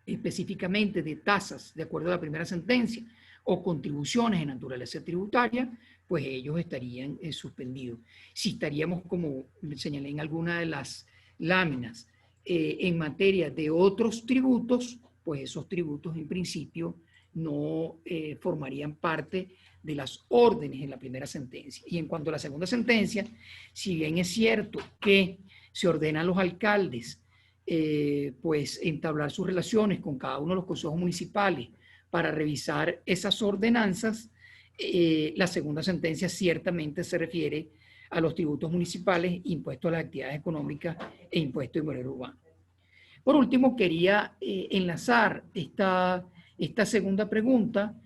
específicamente de tasas, de acuerdo a la primera sentencia, o contribuciones de naturaleza tributaria, pues ellos estarían suspendidos. Si estaríamos, como señalé en alguna de las láminas, en materia de otros tributos, pues esos tributos en principio no formarían parte de las órdenes en la primera sentencia. Y en cuanto a la segunda sentencia, si bien es cierto que se ordena a los alcaldes pues entablar sus relaciones con cada uno de los consejos municipales para revisar esas ordenanzas, la segunda sentencia ciertamente se refiere a los tributos municipales, impuestos a las actividades económicas e impuesto de inmobiliario urbano. Por último, quería enlazar esta segunda pregunta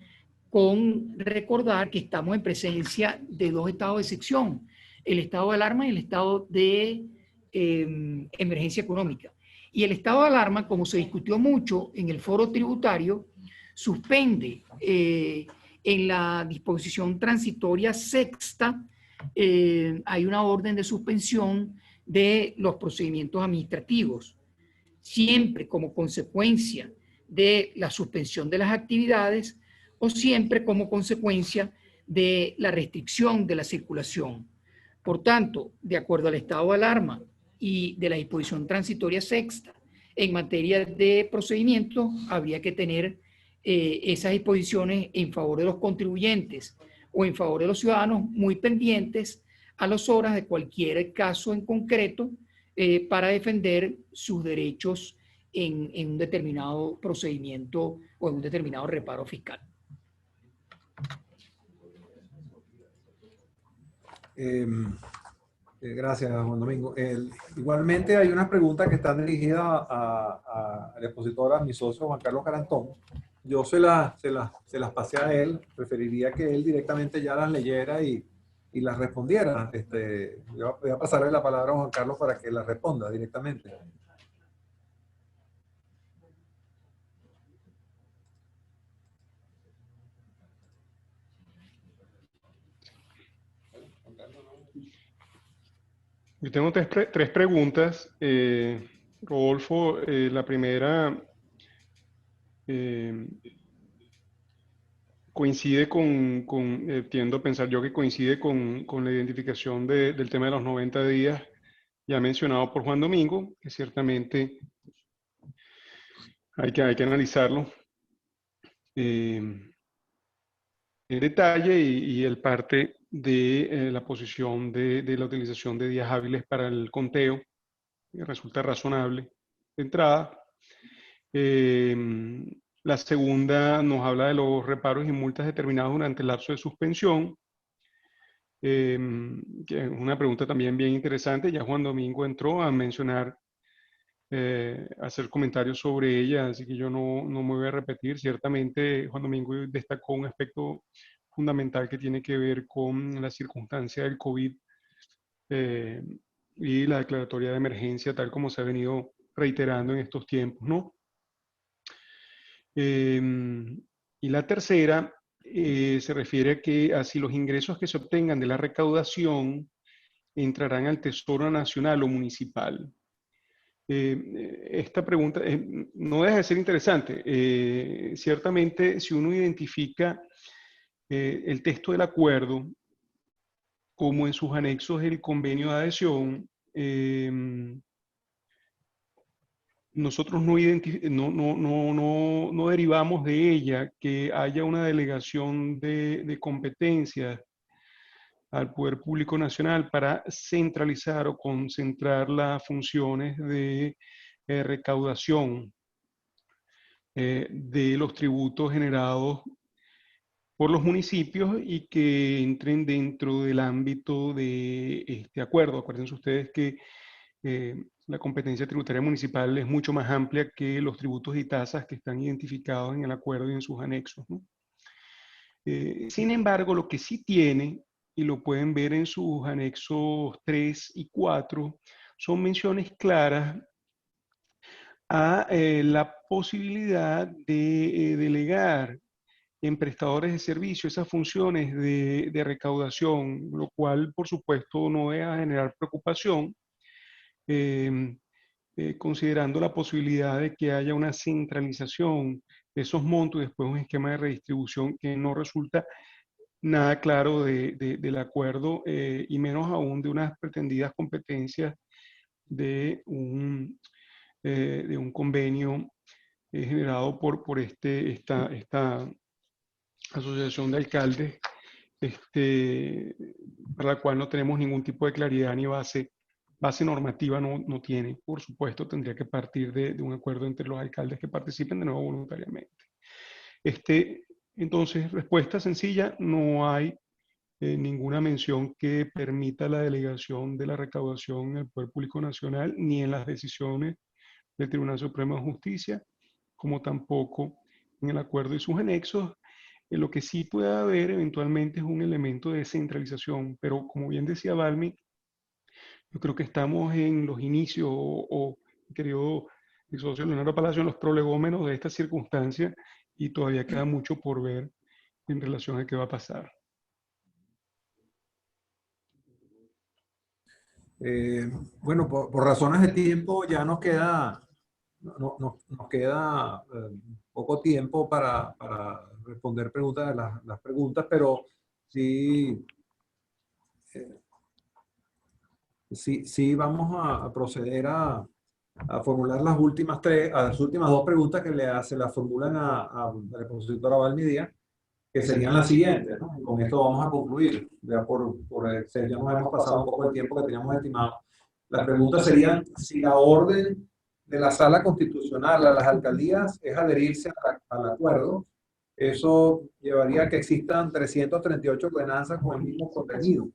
con recordar que estamos en presencia de dos estados de excepción, el estado de alarma y el estado de emergencia económica. Y el estado de alarma, como se discutió mucho en el foro tributario, suspende en la disposición transitoria sexta, hay una orden de suspensión de los procedimientos administrativos, siempre como consecuencia de la suspensión de las actividades o siempre como consecuencia de la restricción de la circulación. Por tanto, de acuerdo al estado de alarma y de la disposición transitoria sexta, en materia de procedimiento, habría que tener esas disposiciones en favor de los contribuyentes o en favor de los ciudadanos muy pendientes a las horas de cualquier caso en concreto para defender sus derechos en un determinado procedimiento o en un determinado reparo fiscal. Gracias, Juan Domingo. Igualmente hay unas preguntas que están dirigidas al expositor, a mi socio Juan Carlos Garantón. Yo se las pasé a él. Preferiría que él directamente ya las leyera y las respondiera. Voy a pasarle la palabra a Juan Carlos para que las responda directamente. Yo tengo tres preguntas. Rodolfo, la primera coincide tiendo a pensar yo que coincide con la identificación del tema de los 90 días ya mencionado por Juan Domingo, que ciertamente hay que analizarlo en detalle y el parte de la posición de la utilización de días hábiles para el conteo, que resulta razonable de entrada. La segunda nos habla de los reparos y multas determinados durante el lapso de suspensión, que es una pregunta también bien interesante. Ya Juan Domingo entró a mencionar, hacer comentarios sobre ella, así que yo no me voy a repetir. Ciertamente Juan Domingo destacó un aspecto fundamental que tiene que ver con la circunstancia del COVID y la declaratoria de emergencia, tal como se ha venido reiterando en estos tiempos, ¿no? Y la tercera se refiere a que así los ingresos que se obtengan de la recaudación entrarán al Tesoro Nacional o Municipal. Esta pregunta no deja de ser interesante. Ciertamente, si uno identifica el texto del acuerdo, como en sus anexos el convenio de adhesión, nosotros no derivamos de ella que haya una delegación de competencias al Poder Público Nacional para centralizar o concentrar las funciones de recaudación de los tributos generados por los municipios y que entren dentro del ámbito de este acuerdo. Acuérdense ustedes que la competencia tributaria municipal es mucho más amplia que los tributos y tasas que están identificados en el acuerdo y en sus anexos, ¿no? Sin embargo, lo que sí tiene, y lo pueden ver en sus anexos 3 y 4, son menciones claras a la posibilidad de delegar en prestadores de servicio esas funciones de recaudación, lo cual, por supuesto, no va a generar preocupación, considerando la posibilidad de que haya una centralización de esos montos y después un esquema de redistribución que no resulta nada claro del acuerdo y menos aún de unas pretendidas competencias de un convenio generado por esta asociación de alcaldes, para la cual no tenemos ningún tipo de claridad ni base normativa, no tiene. Por supuesto, tendría que partir de un acuerdo entre los alcaldes que participen de nuevo voluntariamente. Entonces, respuesta sencilla, no hay ninguna mención que permita la delegación de la recaudación en el Poder Público Nacional, ni en las decisiones del Tribunal Supremo de Justicia, como tampoco en el acuerdo y sus anexos. Lo que sí puede haber eventualmente es un elemento de descentralización, pero como bien decía Balmi, yo creo que estamos en los inicios querido el socio Leonardo Palacio, en los prolegómenos de esta circunstancia y todavía queda mucho por ver en relación a qué va a pasar. Bueno, por razones de tiempo ya nos queda, nos queda poco tiempo para responder preguntas de las preguntas, pero sí, sí vamos a proceder a formular las últimas dos preguntas que se las formulan a la expositora Valmidía, que serían las siguientes, ¿no? Y con esto vamos a concluir. Ya ya nos hemos pasado un poco el tiempo que teníamos estimado. Las preguntas serían si la orden de la Sala Constitucional a las alcaldías es adherirse al acuerdo. Eso llevaría a que existan 338 ordenanzas con el mismo contenido.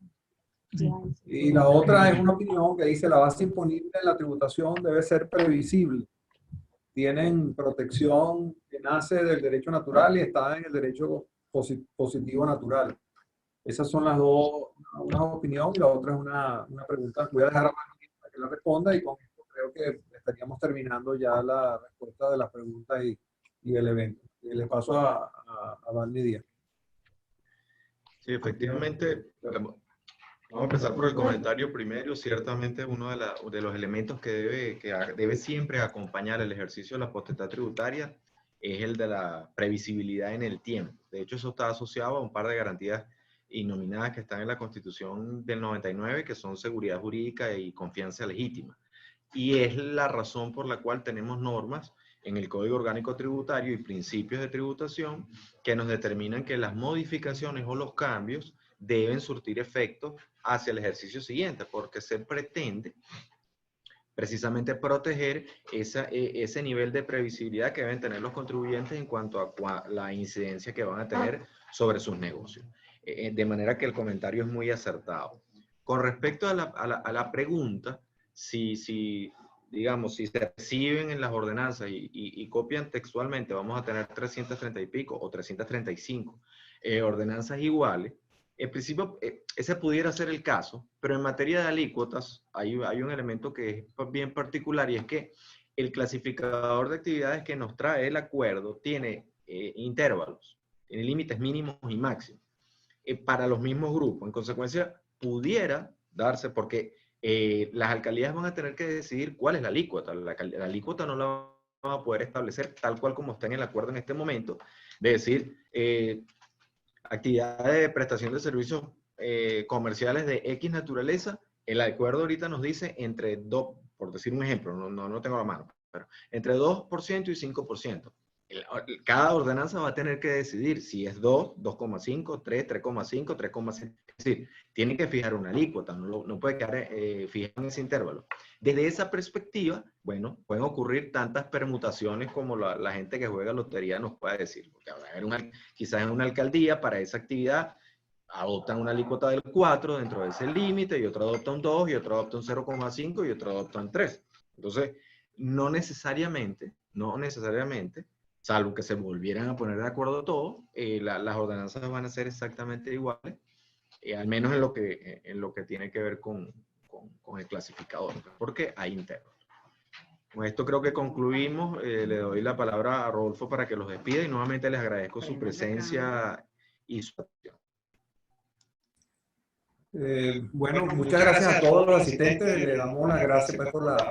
Y la otra es una opinión que dice la base imponible en la tributación debe ser previsible. Tienen protección que nace del derecho natural y está en el derecho positivo natural. Esas son las dos, una opinión y la otra es una pregunta. Voy a dejar a Valmi para que la responda y con esto creo que estaríamos terminando ya la respuesta de las preguntas y el evento. Y le paso a Valmi Díaz. Sí, efectivamente. Vamos a empezar por el comentario primero. Ciertamente uno de los elementos que debe siempre acompañar el ejercicio de la potestad tributaria es el de la previsibilidad en el tiempo. De hecho, eso está asociado a un par de garantías innominadas que están en la Constitución del 99, que son seguridad jurídica y confianza legítima. Y es la razón por la cual tenemos normas en el Código Orgánico Tributario y principios de tributación que nos determinan que las modificaciones o los cambios deben surtir efectos hacia el ejercicio siguiente, porque se pretende precisamente proteger ese nivel de previsibilidad que deben tener los contribuyentes en cuanto a la incidencia que van a tener sobre sus negocios. De manera que el comentario es muy acertado. Con respecto a la pregunta, digamos, si se reciben en las ordenanzas y copian textualmente, vamos a tener 330 y pico o 335 ordenanzas iguales. En principio, ese pudiera ser el caso, pero en materia de alícuotas hay un elemento que es bien particular, y es que el clasificador de actividades que nos trae el acuerdo tiene intervalos, tiene límites mínimos y máximos para los mismos grupos. En consecuencia, pudiera darse, porque las alcaldías van a tener que decidir cuál es la alícuota. La alícuota no la van a poder establecer tal cual como está en el acuerdo en este momento, de decir, actividades de prestación de servicios comerciales de X naturaleza. El acuerdo ahorita nos dice entre 2, por decir un ejemplo, no tengo la mano, pero entre 2% y 5%. Cada ordenanza va a tener que decidir si es 2, 2,5, 3, 3,5, 3,5. Es decir, tiene que fijar una alícuota, no puede quedar fijado en ese intervalo. Desde esa perspectiva, bueno, pueden ocurrir tantas permutaciones como la gente que juega lotería nos puede decir. Porque va a haber quizás en una alcaldía para esa actividad adoptan una alícuota del 4 dentro de ese límite, y otro adopta un 2, y otro adopta un 0,5, y otro adopta un 3. Entonces, no necesariamente, salvo que se volvieran a poner de acuerdo todos, las ordenanzas van a ser exactamente iguales, al menos en lo que tiene que ver con el clasificador, porque hay intervalos. Con esto creo que concluimos. Le doy la palabra a Rodolfo para que los despida, y nuevamente les agradezco su presencia y su atención. Bueno, muchas gracias a todos los asistentes. Le damos las gracias por la